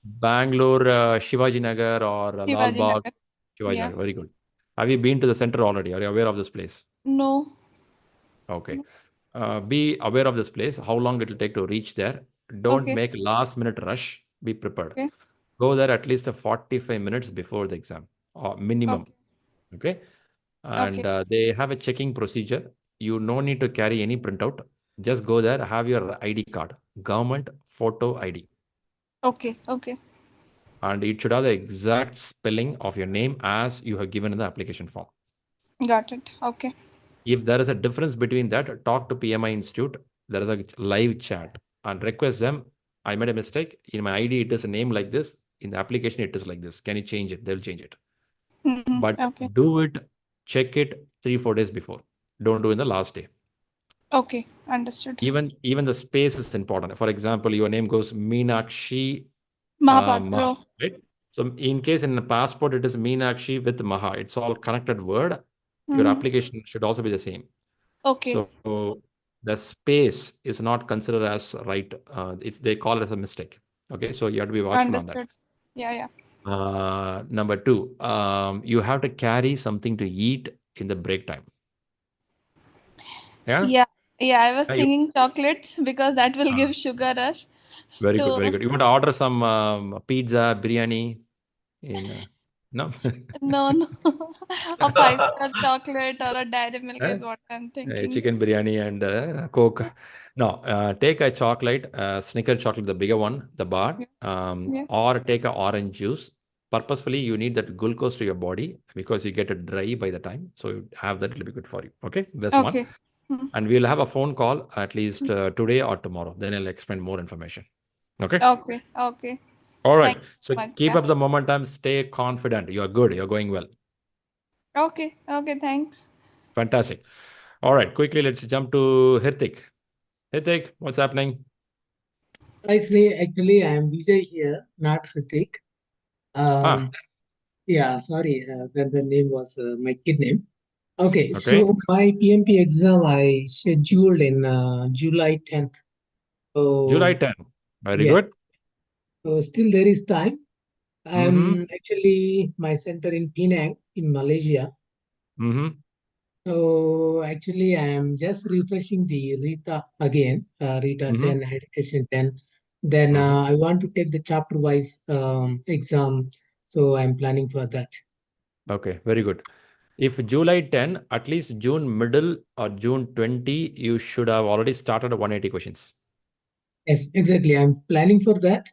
Bangalore, Shivaji Nagar or Lal Shivaji Bagh? Nagar. Shivaji Yeah. Nagar. Very good. Have you been to the center already? Are you aware of this place? No. Okay. Be aware of this place, how long it will take to reach there. Don't Okay. make last minute rush. Be prepared. Okay. Go there at least 45 minutes before the exam, or minimum. Okay. And they have a checking procedure. You no need to carry any printout. Just go there, have your ID card, government photo ID. Okay. And it should have the exact spelling of your name as you have given in the application form. Got it. Okay. If there is a difference between that, talk to PMI Institute. There is a live chat and request them. I made a mistake. In my ID, it is a name like this. In the application, it is like this. Can you change it? They'll change it. But do it, check it 3-4 days before. Don't do in the last day. Okay, understood. Even the space is important. For example, your name goes Meenakshi Mahapatra. Right? So in case in the passport, it is Meenakshi with Maha. It's all connected word. Your application should also be the same. Okay. So the space is not considered as right. They call it as a mistake. Okay, so you have to be watchful on that. Yeah. Number 2, you have to carry something to eat in the break time. Yeah. I was thinking chocolates because that will give sugar rush. Very good. You want to order some pizza, biryani? No. No. A 5-star chocolate or a dairy milk is what I'm thinking. Chicken biryani and Coke. No, take a chocolate, Snicker chocolate, the bigger one, the bar, or take a orange juice. Purposefully, you need that glucose to your body because you get it dry by the time. So you have that, it'll be good for you. Okay, that's one. And we'll have a phone call at least today or tomorrow. Then I'll explain more information. Okay. All right. So keep up the momentum. Stay confident. You are good. You're going well. Okay. Thanks. Fantastic. All right. Quickly, let's jump to Hirtik. Hirtik, what's happening? Hi, Shri. Actually, I am Vijay here, not Hrithik. Yeah, sorry, the name was my kid name. Okay, so my PMP exam I scheduled in July 10th. So, July 10th. Very good. So still there is time. Actually, my center in Penang in Malaysia. So actually, I am just refreshing the RITA again, RITA 10, Education 10. Then I want to take the chapter-wise exam. So I'm planning for that. Okay, very good. If July 10, at least June middle or June 20, you should have already started 180 questions. Yes, exactly. I'm planning for that.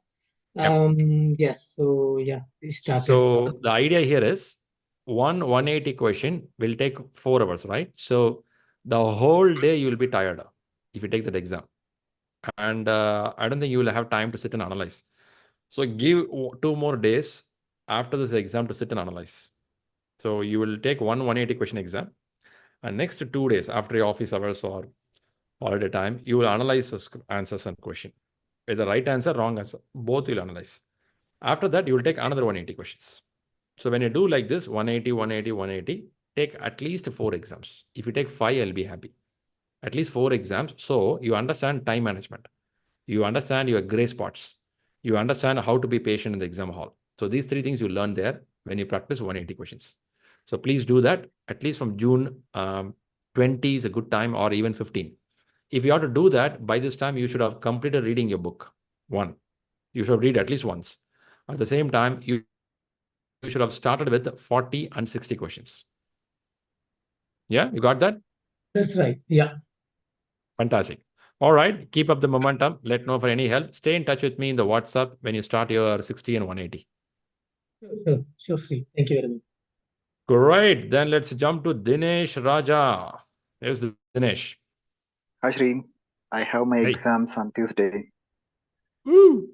Yes, so yeah, it started. So the idea here is 180 question will take 4 hours, right? So the whole day you will be tired if you take that exam. And I don't think you will have time to sit and analyze. So give 2 more days after this exam to sit and analyze. So you will take 180 question exam, and next 2 days after your office hours or holiday time, you will analyze the answers and question. With the right answer, wrong answer, both you'll analyze. After that, you will take another 180 questions. So when you do like this, 180, 180, 180, take at least 4 exams. If you take 5, I'll be happy. At least 4 exams. So you understand time management. You understand your gray spots. You understand how to be patient in the exam hall. So these 3 things you learn there when you practice 180 questions. So please do that at least from June 20 is a good time, or even 15. If you have to do that, by this time, you should have completed reading your book. 1. You should read at least once. At the same time, you should have started with 40 and 60 questions. Yeah, you got that? That's right. Yeah. Fantastic. All right, keep up the momentum. Let know for any help. Stay in touch with me in the WhatsApp when you start your 60 and 180. Sure, Shri. Thank you very much. Great. Then let's jump to Dinesh Raja. Here's Dinesh. Hi, Shri. I have my Hey. exams on Tuesday. Woo!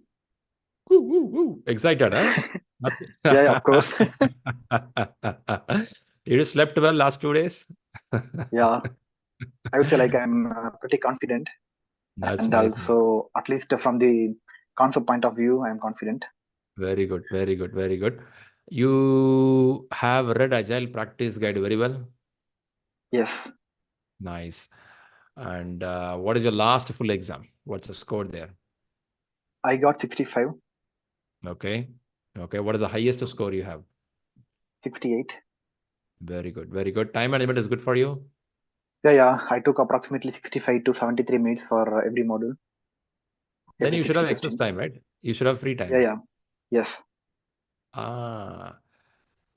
Woo, woo, woo. Excited, huh? Yeah, of course. You slept well last 2 days? Yeah, I would say like I'm pretty confident. That's And nice. also, at least from the concept point of view, I'm confident. Very good, very good, very good. You have read Agile Practice Guide very well? Yes. Nice. And what is your last full exam? What's the score there? I got 65. Okay. Okay. What is the highest score you have? 68. Very good, very good. Time management is good for you? Yeah. I took approximately 65 to 73 minutes for every module. Then Every you should 60 have excess questions. time, right? You should have free time. Yeah. Yes.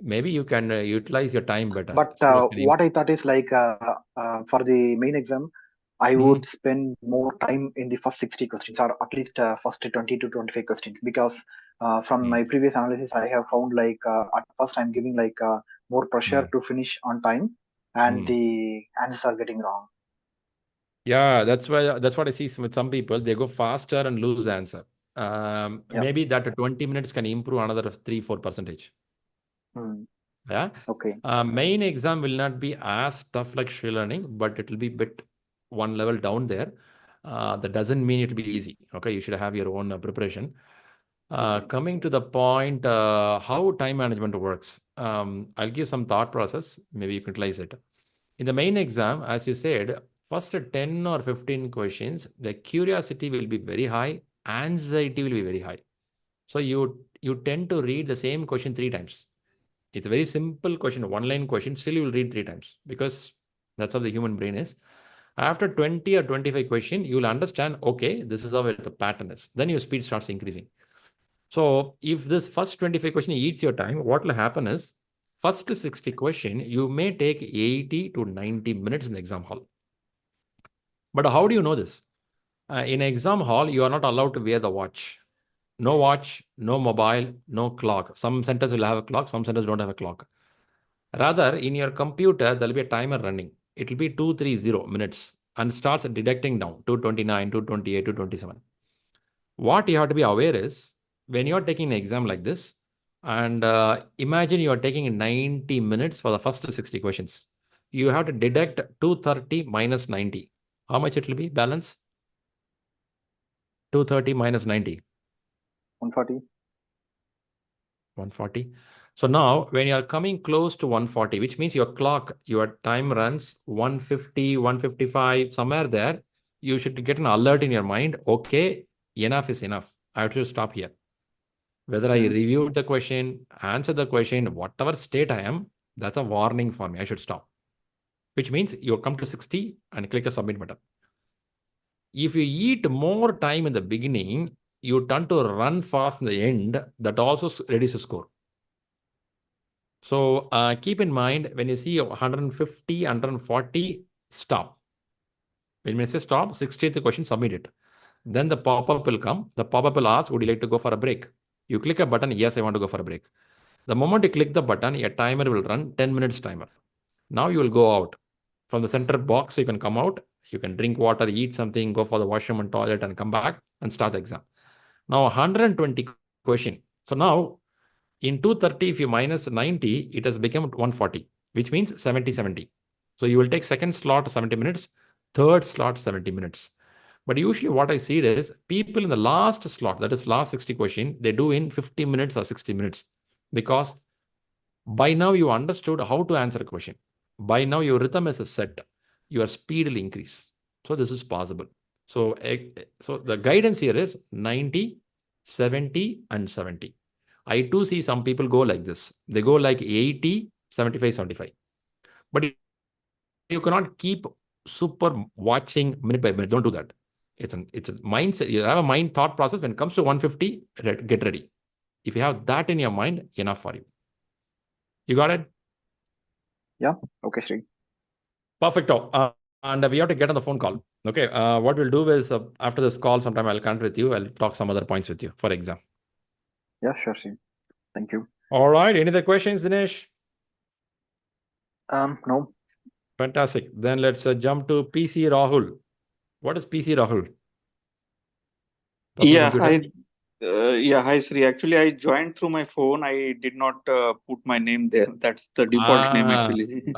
Maybe you can utilize your time better. But what I thought is like for the main exam, I would spend more time in the first 60 questions or at least first 20 to 25 questions because from my previous analysis, I have found like at first I'm giving like more pressure to finish on time and the answers are getting wrong. Yeah, that's what I see with some people. They go faster and lose answer. Maybe that 20 minutes can improve another 3-4%. Yeah. Okay. Main exam will not be as tough like ShriLearning, but it will be bit one level down there. That doesn't mean it will be easy. Okay, you should have your own preparation. Coming to the point, how time management works. I'll give some thought process. Maybe you can utilize it. In the main exam, as you said, first 10 or 15 questions, the curiosity will be very high, anxiety will be very high. So you tend to read the same question 3 times. It's a very simple question, one-line question, still you will read 3 times because that's how the human brain is. After 20 or 25 questions, you will understand, okay, this is how the pattern is. Then your speed starts increasing. So if this first 25 question eats your time, what will happen is, first 60 question, you may take 80 to 90 minutes in the exam hall. But how do you know this? In exam hall, you are not allowed to wear the watch. No watch, no mobile, no clock. Some centers will have a clock, some centers don't have a clock. Rather, in your computer, there will be a timer running. It will be 230 minutes and starts deducting down, 229, 228, 227. What you have to be aware is, when you're taking an exam like this, and imagine you are taking 90 minutes for the first 60 questions. You have to deduct 230 minus 90. How much it will be? Balance? 230 minus 90. 140. 140. So now when you are coming close to 140, which means your clock, your time runs 150, 155, somewhere there, you should get an alert in your mind. Okay, enough is enough. I have to stop here. Whether I reviewed the question, answered the question, whatever state I am, that's a warning for me. I should stop. Which means you come to 60 and click a submit button. If you eat more time in the beginning, you tend to run fast in the end. That also reduces score. So keep in mind, when you see 150, 140, stop. When you say stop, 60th question, submit it. Then the pop-up will come. The pop-up will ask, would you like to go for a break? You click a button, yes, I want to go for a break. The moment you click the button, a timer will run, 10 minutes timer. Now you will go out. From the center box, you can come out. You can drink water, eat something, go for the washroom and toilet and come back and start the exam. Now 120 question. So now in 230, if you minus 90, it has become 140, which means 70-70. So you will take second slot 70 minutes, third slot 70 minutes. But usually what I see is people in the last slot, that is last 60 question, they do in 50 minutes or 60 minutes. Because by now you understood how to answer a question. By now your rhythm is set. Your speed will increase. So this is possible. So the guidance here is 90, 70 and 70. I too see some people go like this. They go like 80, 75, 75. But you cannot keep super watching minute by minute. Don't do that. It's a mindset. You have a mind thought process. When it comes to 150, get ready. If you have that in your mind, enough for you. You got it? Yeah. Okay, Shri. Perfecto. and we have to get on the phone call. Okay. What we'll do is after this call, sometime I'll connect with you. I'll talk some other points with you for exam. Yeah, sure, Shri. Thank you. All right. Any other questions, Dinesh? No. Fantastic. Then let's jump to PC Rahul. What is PC Rahul? Yeah, hi Shri. Actually, I joined through my phone. I did not put my name there. That's the default name actually.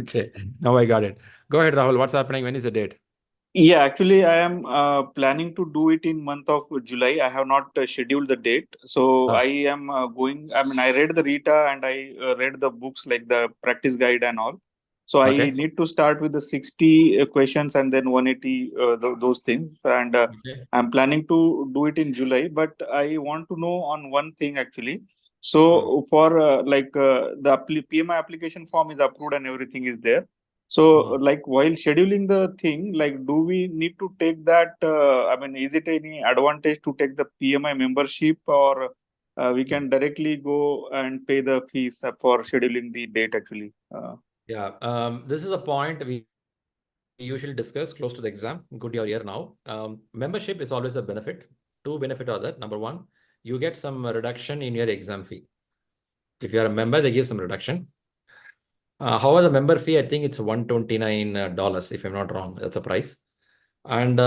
Okay. Now I got it. Go ahead, Rahul. What's happening? When is the date? Yeah, actually, I am planning to do it in month of July. I have not scheduled the date, so I am going. I mean, I read the Rita and I read the books like the practice guide and all. So I need to start with the 60 questions and then 180 those things. And I'm planning to do it in July. But I want to know on one thing actually. So for the PMI application form is approved and everything is there. So like while scheduling the thing, like do we need to take that? I mean, is it any advantage to take the PMI membership, or we can directly go and pay the fees for scheduling the date actually? This is a point we usually discuss close to the exam. Good you're here now. Membership is always a benefit. Two benefits are that. Number one, you get some reduction in your exam fee. If you're a member, they give some reduction. However, the member fee, I think it's $129, if I'm not wrong. That's the price. And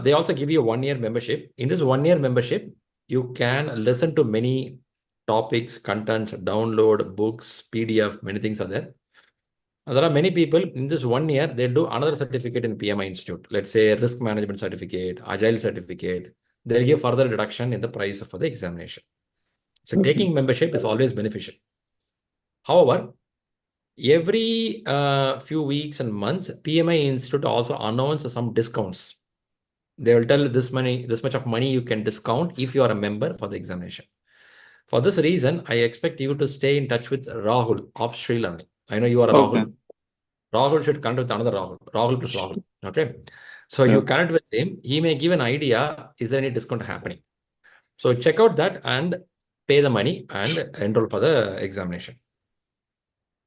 they also give you a 1-year membership. In this 1-year membership, you can listen to many topics, contents, download books, PDF, many things are there. There are many people in this 1 year, they do another certificate in PMI Institute. Let's say risk management certificate, agile certificate. They'll give further reduction in the price for the examination. So taking membership is always beneficial. However, every few weeks and months, PMI Institute also announces some discounts. They will tell this much of money you can discount if you are a member for the examination. For this reason, I expect you to stay in touch with Rahul of ShriLearning. I know you are a Rahul. Rahul should connect with another Rahul. Rahul plus Rahul. Okay. So you connect with him. He may give an idea. Is there any discount happening? So check out that and pay the money and enroll for the examination.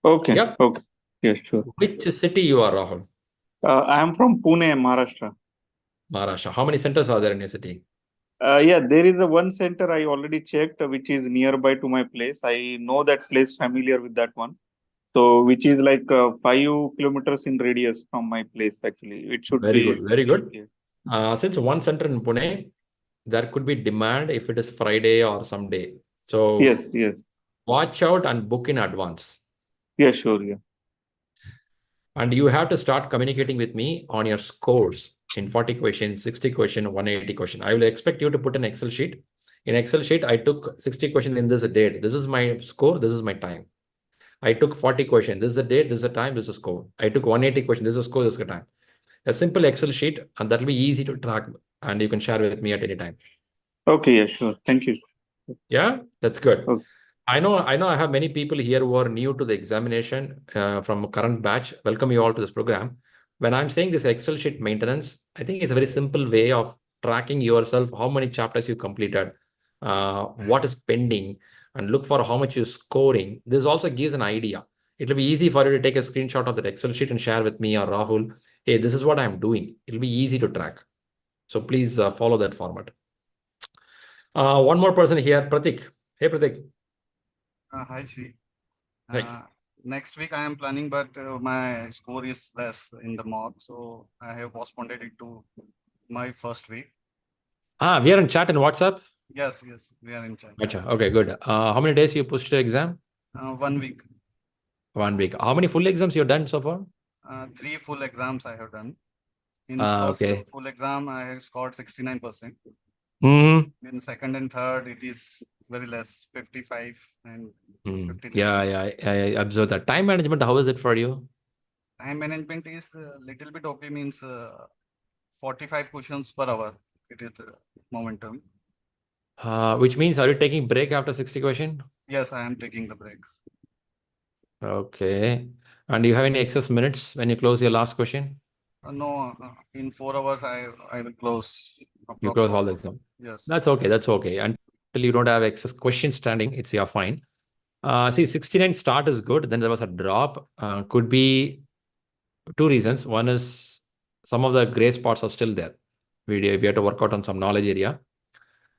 Okay. Yep. Okay. Yes, sure. Which city you are, Rahul? I am from Pune, Maharashtra. Maharashtra. How many centers are there in your city? Yeah, there is a one center I already checked, which is nearby to my place. I know that place, familiar with that one. So, which is like 5 kilometers in radius from my place, actually. It should very be. Good. Very good. Since one center in Pune, there could be demand if it is Friday or some day. So, yes. Watch out and book in advance. Yeah, sure. Yeah. And you have to start communicating with me on your scores in 40 questions, 60 questions, 180 questions. I will expect you to put an Excel sheet. In Excel sheet, I took 60 questions in this date. This is my score. This is my time. I took 40 questions. This is the date. This is the time. This is the score. I took 180 questions. This is the score. This is the time. A simple Excel sheet, and that will be easy to track. And you can share with me at any time. Okay. Yeah, sure. Thank you. Yeah, that's good. Okay. I know I have many people here who are new to the examination from current batch. Welcome you all to this program. When I'm saying this Excel sheet maintenance, I think it's a very simple way of tracking yourself, how many chapters you completed, what is pending, and look for how much you're scoring. This also gives an idea. It will be easy for you to take a screenshot of that Excel sheet and share with me or Rahul. Hey, this is what I'm doing. It'll be easy to track. So please follow that format. One more person here, Pratik. Hey, Pratik. Hi, Shri. Hi. Next week I am planning, but my score is less in the mock, so I have postponed it to my first week. We are in chat in WhatsApp? Yes, we are in chat. Gotcha. Okay, good. How many days you pushed the exam? 1 week. 1 week. How many full exams you have done so far? 3 full exams I have done. In first full exam, I have scored 69%. In second and third, it is very less, 55 and 59. Yeah, I observed that. Time management, how is it for you? Time management is a little bit okay, means 45 questions per hour. It is momentum. Which means, are you taking break after 60 questions? Yes, I am taking the breaks. Okay. And do you have any excess minutes when you close your last question? No, in 4 hours, I will close. You close all the exam. Yes. That's okay. That's okay. Until you don't have excess questions standing, you're fine. See, 69 start is good. Then there was a drop. Could be Two reasons. One is some of the gray spots are still there. We have to work out on some knowledge area.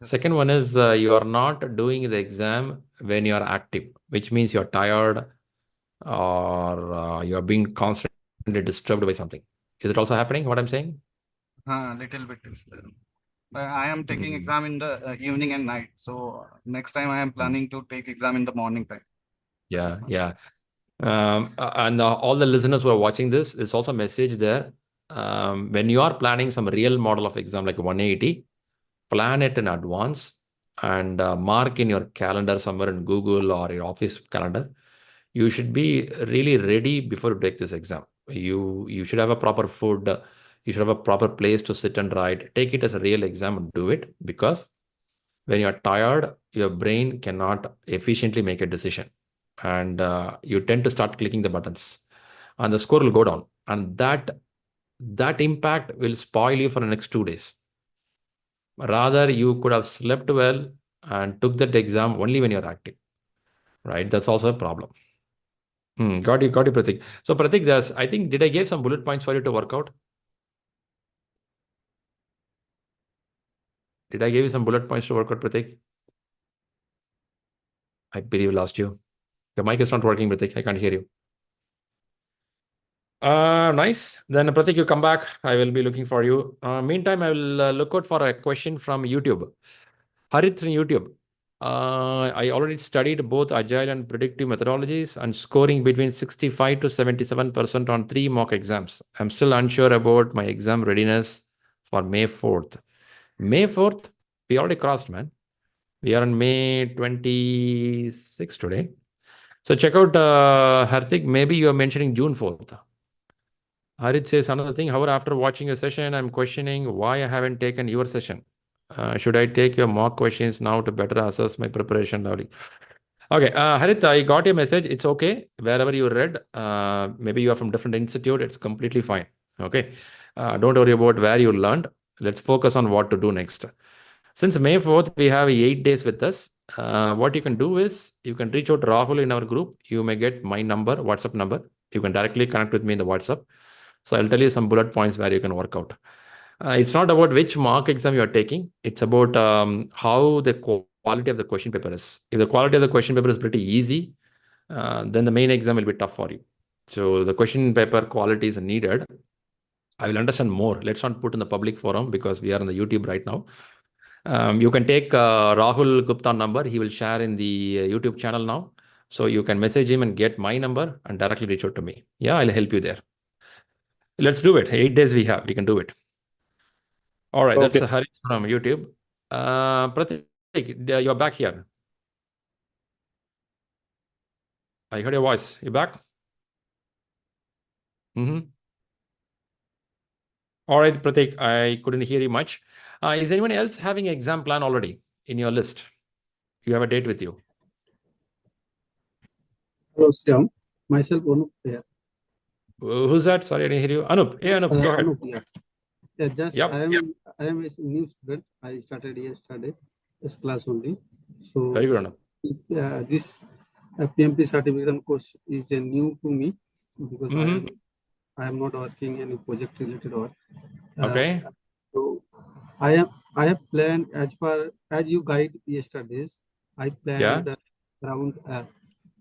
Yes. Second one is you are not doing the exam when you are active, which means you're tired or you're being constantly disturbed by something. Is it also happening, what I'm saying? Little bit is there. I am taking exam in the evening and night. So next time I am planning to take exam in the morning time. Yeah, yeah. And all the listeners who are watching this, there's also a message there. When you are planning some real model of exam like 180, plan it in advance and mark in your calendar somewhere in Google or your office calendar. You should be really ready before you take this exam. You should have a proper food. You should have a proper place to sit and write. Take it as a real exam and do it, because when you're tired, your brain cannot efficiently make a decision. And you tend to start clicking the buttons and the score will go down. And that impact will spoil you for the next 2 days. Rather, you could have slept well and took that exam only when you're active, right? That's also a problem. Got you, Pratik. So Pratik, I think, did I give some bullet points for you to work out? Did I give you some bullet points to work out, Pratik? I believe I lost you. The mic is not working, Pratik. I can't hear you. Nice. Then Pratik, you come back. I will be looking for you. Meantime, I will look out for a question from YouTube. Harith from YouTube. I already studied both agile and predictive methodologies and scoring between 65 to 77% on 3 mock exams. I'm still unsure about my exam readiness for May 4th. May 4th, we already crossed, man. We are on May 26 today. So check out Harthik. Maybe you are mentioning June 4th. Harith says another thing. However, after watching your session, I'm questioning why I haven't taken your session. Should I take your mock questions now to better assess my preparation level? Okay, Harith, I got your message. It's okay. Wherever you read, maybe you are from different institute. It's completely fine. Okay. Don't worry about where you learned. Let's focus on what to do next. Since May 4th, we have 8 days with us. What you can do is you can reach out to Rahul in our group. You may get my number, WhatsApp number. You can directly connect with me in the WhatsApp. So I'll tell you some bullet points where you can work out. It's not about which mock exam you are taking. It's about how the quality of the question paper is. If the quality of the question paper is pretty easy, then the main exam will be tough for you. So the question paper quality is needed. I will understand more. Let's not put in the public forum because we are on the YouTube right now. You can take Rahul Gupta number. He will share in the YouTube channel now. So you can message him and get my number and directly reach out to me. Yeah, I'll help you there. Let's do it. 8 days we have. We can do it. All right. Okay. That's Harith from YouTube. Pratik, you're back here. I heard your voice. You back? All right, Pratik. I couldn't hear you much. Is anyone else having an exam plan already in your list? You have a date with you? Hello, Shriram. Myself, Anup here. Who's that? Sorry, I didn't hear you. Anup. Hey, Anup, go ahead. Anup, I am a new student. I started yesterday, this class only. So very good, Anup. This PMP certification course is new to me because I am not working any project related work. Okay. So I have planned as you guide yesterday's. I planned around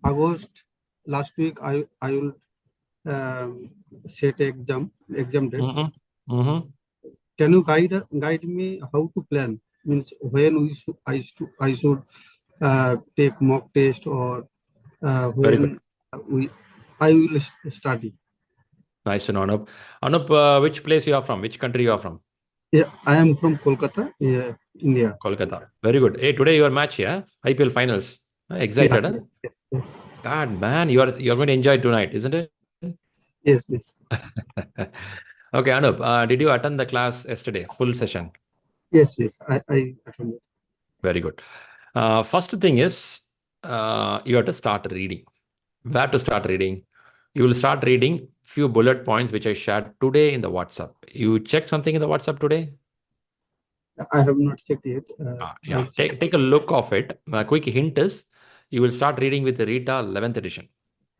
August last week. I will set exam date. Can you guide me how to plan? Means when I should take mock test or when I will study. Nice to know, Anup. Anup, which place you are from? Which country you are from? Yeah, I am from Kolkata, India. Kolkata. Very good. Hey, today your match, yeah? IPL finals. Excited, huh? Yes. God, man, you're going to enjoy tonight, isn't it? Yes. Okay, Anup, did you attend the class yesterday, full session? Yes, I attended. Very good. First thing is, you have to start reading. Where to start reading? You will start reading few bullet points which I shared today in the WhatsApp. You checked something in the WhatsApp today? I have not checked yet. Yeah, take a look of it. A quick hint is, you will start reading with the Rita 11th edition.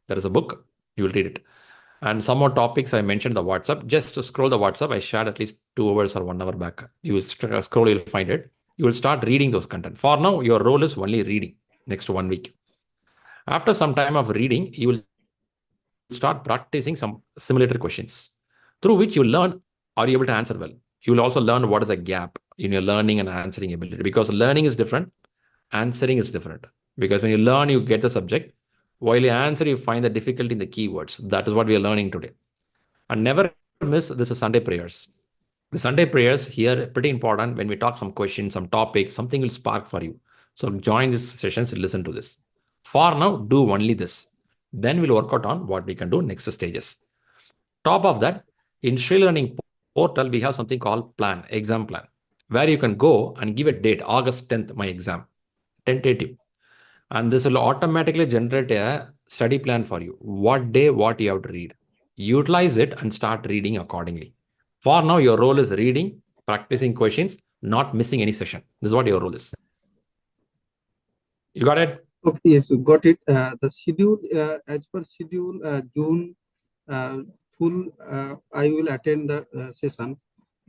There is a book. You will read it. And some more topics I mentioned the WhatsApp. Just to scroll the WhatsApp, I shared at least 2 hours or 1 hour back. You will scroll, you'll find it. You will start reading those content. For now, your role is only reading next 1 week. After some time of reading, you will start practicing some simulator questions through which you learn, are you able to answer well? You will also learn what is a gap in your learning and answering ability, because learning is different, answering is different. Because when you learn, you get the subject. While you answer, you find the difficulty in the keywords. That is what we are learning today. And never miss this is Sunday prayers. The Sunday prayers here pretty important. When we talk some questions, some topics, something will spark for you. So join these sessions and listen to this. For now, do only this. Then we'll work out on what we can do next stages. Top of that, in ShriLearning portal, we have something called plan, exam plan, where you can go and give a date, August 10th, my exam, tentative. And this will automatically generate a study plan for you. What day, what you have to read. Utilize it and start reading accordingly. For now, your role is reading, practicing questions, not missing any session. This is what your role is. You got it? Okay, yes, got it. The schedule, as per schedule, June, full, I will attend the session.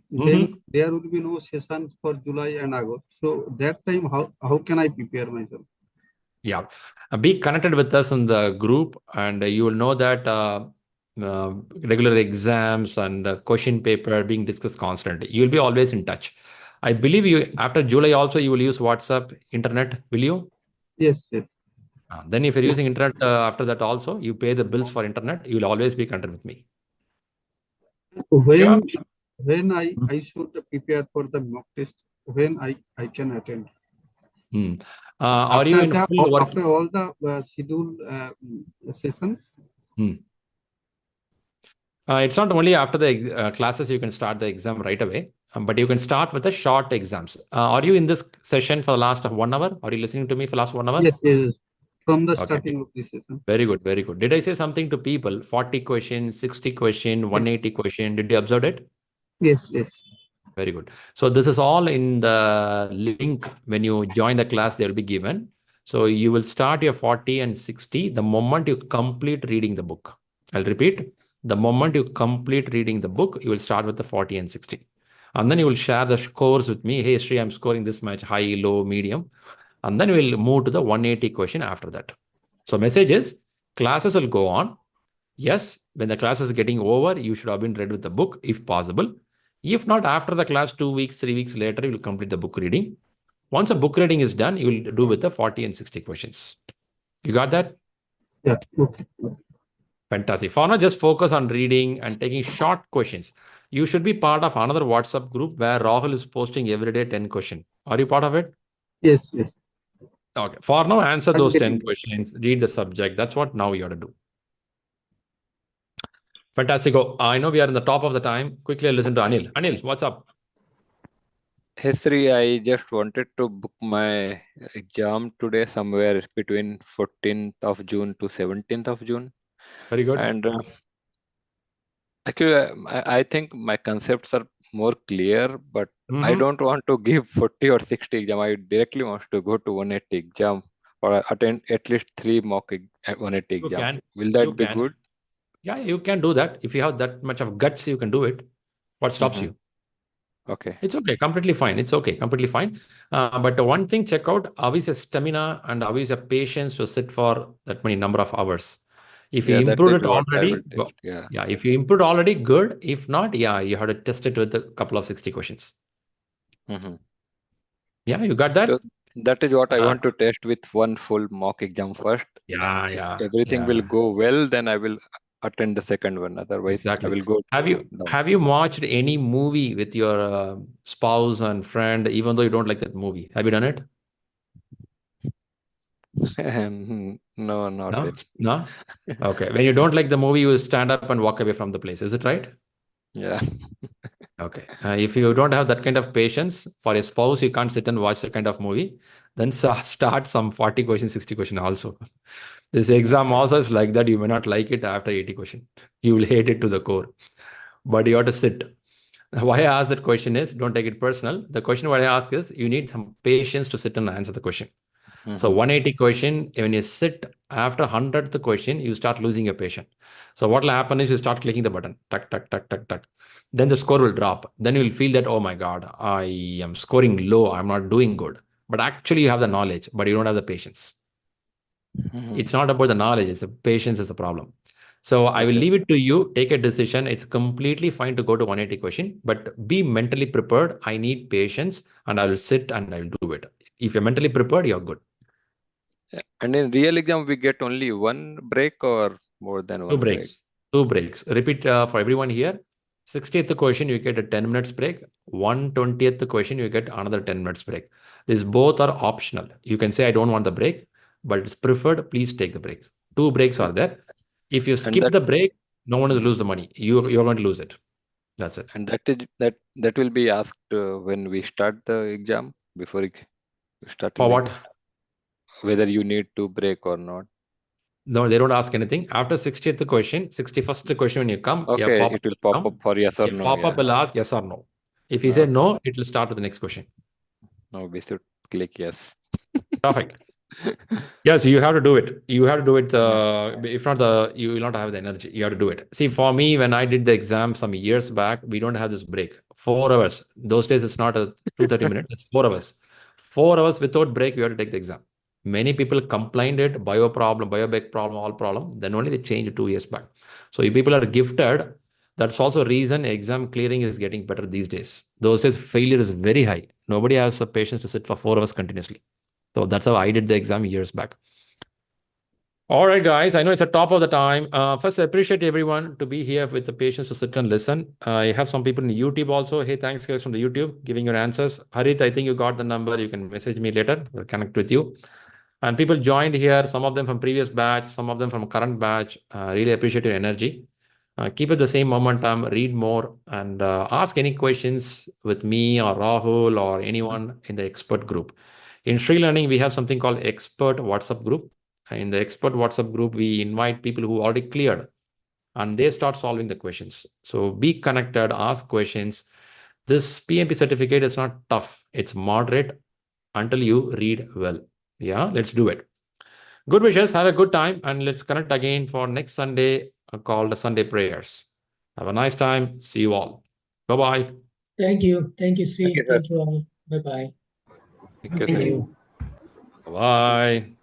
Then there will be no sessions for July and August. So that time, how can I prepare myself? Yeah, be connected with us in the group, and you will know that regular exams and question paper being discussed constantly. You will be always in touch. I believe you after July also you will use WhatsApp, internet. Will you? Yes, yes. Then if you're using internet after that also, you pay the bills for internet. You will always be connected with me. When I should prepare for the mock test, when I can attend. Are you in full work? After all the schedule sessions? It's not only after the classes you can start the exam right away, but you can start with the short exams. Are you in this session for the last 1 hour? Are you listening to me for the last 1 hour? Yes, yes. From the starting of this session. Very good, very good. Did I say something to people? 40 questions, 60 question, 180 question. Did you observe it? Yes, yes. Very good. So this is all in the link. When you join the class, they will be given. So you will start your 40 and 60 the moment you complete reading the book. I'll repeat. The moment you complete reading the book, you will start with the 40 and 60. And then you will share the scores with me. Hey, Shri, I'm scoring this much, high, low, medium. And then we'll move to the 180 question after that. So message is, classes will go on. Yes, when the class is getting over, you should have been read with the book if possible. If not, after the class, 2 weeks, 3 weeks later, you will complete the book reading. Once a book reading is done, you will do with the 40 and 60 questions. You got that? Yeah. Okay. Fantastic. For now, just focus on reading and taking short questions. You should be part of another WhatsApp group where Rahul is posting every day 10 questions. Are you part of it? Yes, yes. Okay. For now, answer those 10 questions. Read the subject. That's what now you have to do. Fantastic. I know we are in the top of the time. Quickly listen to Anil. Anil, what's up? Hey, Shri, I just wanted to book my exam today somewhere between 14th of June to 17th of June. Very good. And actually, I think my concepts are more clear, but I don't want to give 40 or 60 exam. I directly want to go to 180 exam or attend at least 3 mock 180 exam. Will that be good? Yeah, you can do that. If you have that much of guts, you can do it. What stops you? Okay. It's okay. Completely fine. It's okay. Completely fine. But one thing, check out how is your stamina and how is your patience to sit for that many number of hours. If you improved it already, if you improved already, good. If not, you have to test it with a couple of 60 questions. Yeah, you got that? So that is what I want to test with one full mock exam first. If everything will go well, then I will attend the second one. Otherwise, I will go. Have you watched any movie with your spouse and friend, even though you don't like that movie? Have you done it? No, not it. No? Okay. When you don't like the movie, you stand up and walk away from the place. Is it right? Yeah. Okay. If you don't have that kind of patience for a spouse, you can't sit and watch that kind of movie, then start some 40 question, 60 question also. This exam also is like that. You may not like it after 80 question. You will hate it to the core. But you have to sit. Why I ask that question is, don't take it personal. The question what I ask is, you need some patience to sit and answer the question. So 180 question, when you sit, After 100th question, you start losing your patience. So what will happen is you start clicking the button, tuck, tuck, tuck, tuck, tuck. Then the score will drop. Then you will feel that, oh my God, I am scoring low. I'm not doing good. But actually you have the knowledge, but you don't have the patience. It's not about the knowledge. It's the patience is the problem. So I will leave it to you. Take a decision. It's completely fine to go to 180 question, but be mentally prepared. I need patience and I will sit and I will do it. If you're mentally prepared, you're good. And in real exam, we get only one break or more than one break? Two breaks. Repeat for everyone here. 60th question, you get a 10 minutes break. 120th question, you get another 10 minutes break. These both are optional. You can say, I don't want the break, but it's preferred. Please take the break. 2 breaks are there. If you skip the break, no one will lose the money. You're going to lose it. That's it. And that will be asked when we start the exam before we start. For what? Whether you need to break or not. No, they don't ask anything. After 60th question, 61st question when you come, okay, it will pop up for yes or no. Pop-up will ask yes or no. If you say no, it will start with the next question. No, we should click yes. Perfect. Yes, you have to do it. You have to do it. If not, you will not have the energy. You have to do it. See, for me, when I did the exam some years back, we don't have this break. 4 hours. Those days, it's not a 2:30 minutes. It's 4 hours. 4 hours without break, we have to take the exam. Many people complained it, bio-back problem, all problem. Then only they changed 2 years back. So if people are gifted, that's also a reason exam clearing is getting better these days. Those days, failure is very high. Nobody has the patience to sit for 4 hours continuously. So that's how I did the exam years back. All right, guys. I know it's a top of the time. First, I appreciate everyone to be here with the patience to sit and listen. I have some people in YouTube also. Hey, thanks, guys, from the YouTube giving your answers. Harit, I think you got the number. You can message me later. We'll connect with you. And people joined here, some of them from previous batch, some of them from current batch. Really appreciate your energy. Keep it the same momentum, read more, and ask any questions with me or Rahul or anyone in the expert group. In ShriLearning, we have something called expert WhatsApp group. In the expert WhatsApp group, we invite people who already cleared and they start solving the questions. So be connected, ask questions. This PMP certificate is not tough. It's moderate until you read well. Yeah, let's do it. Good wishes. Have a good time. And let's connect again for next Sunday called Sunday prayers. Have a nice time. See you all. Bye-bye. Thank you. Thank you, Shri. Thank you all. Bye-bye. Thank you. Bye.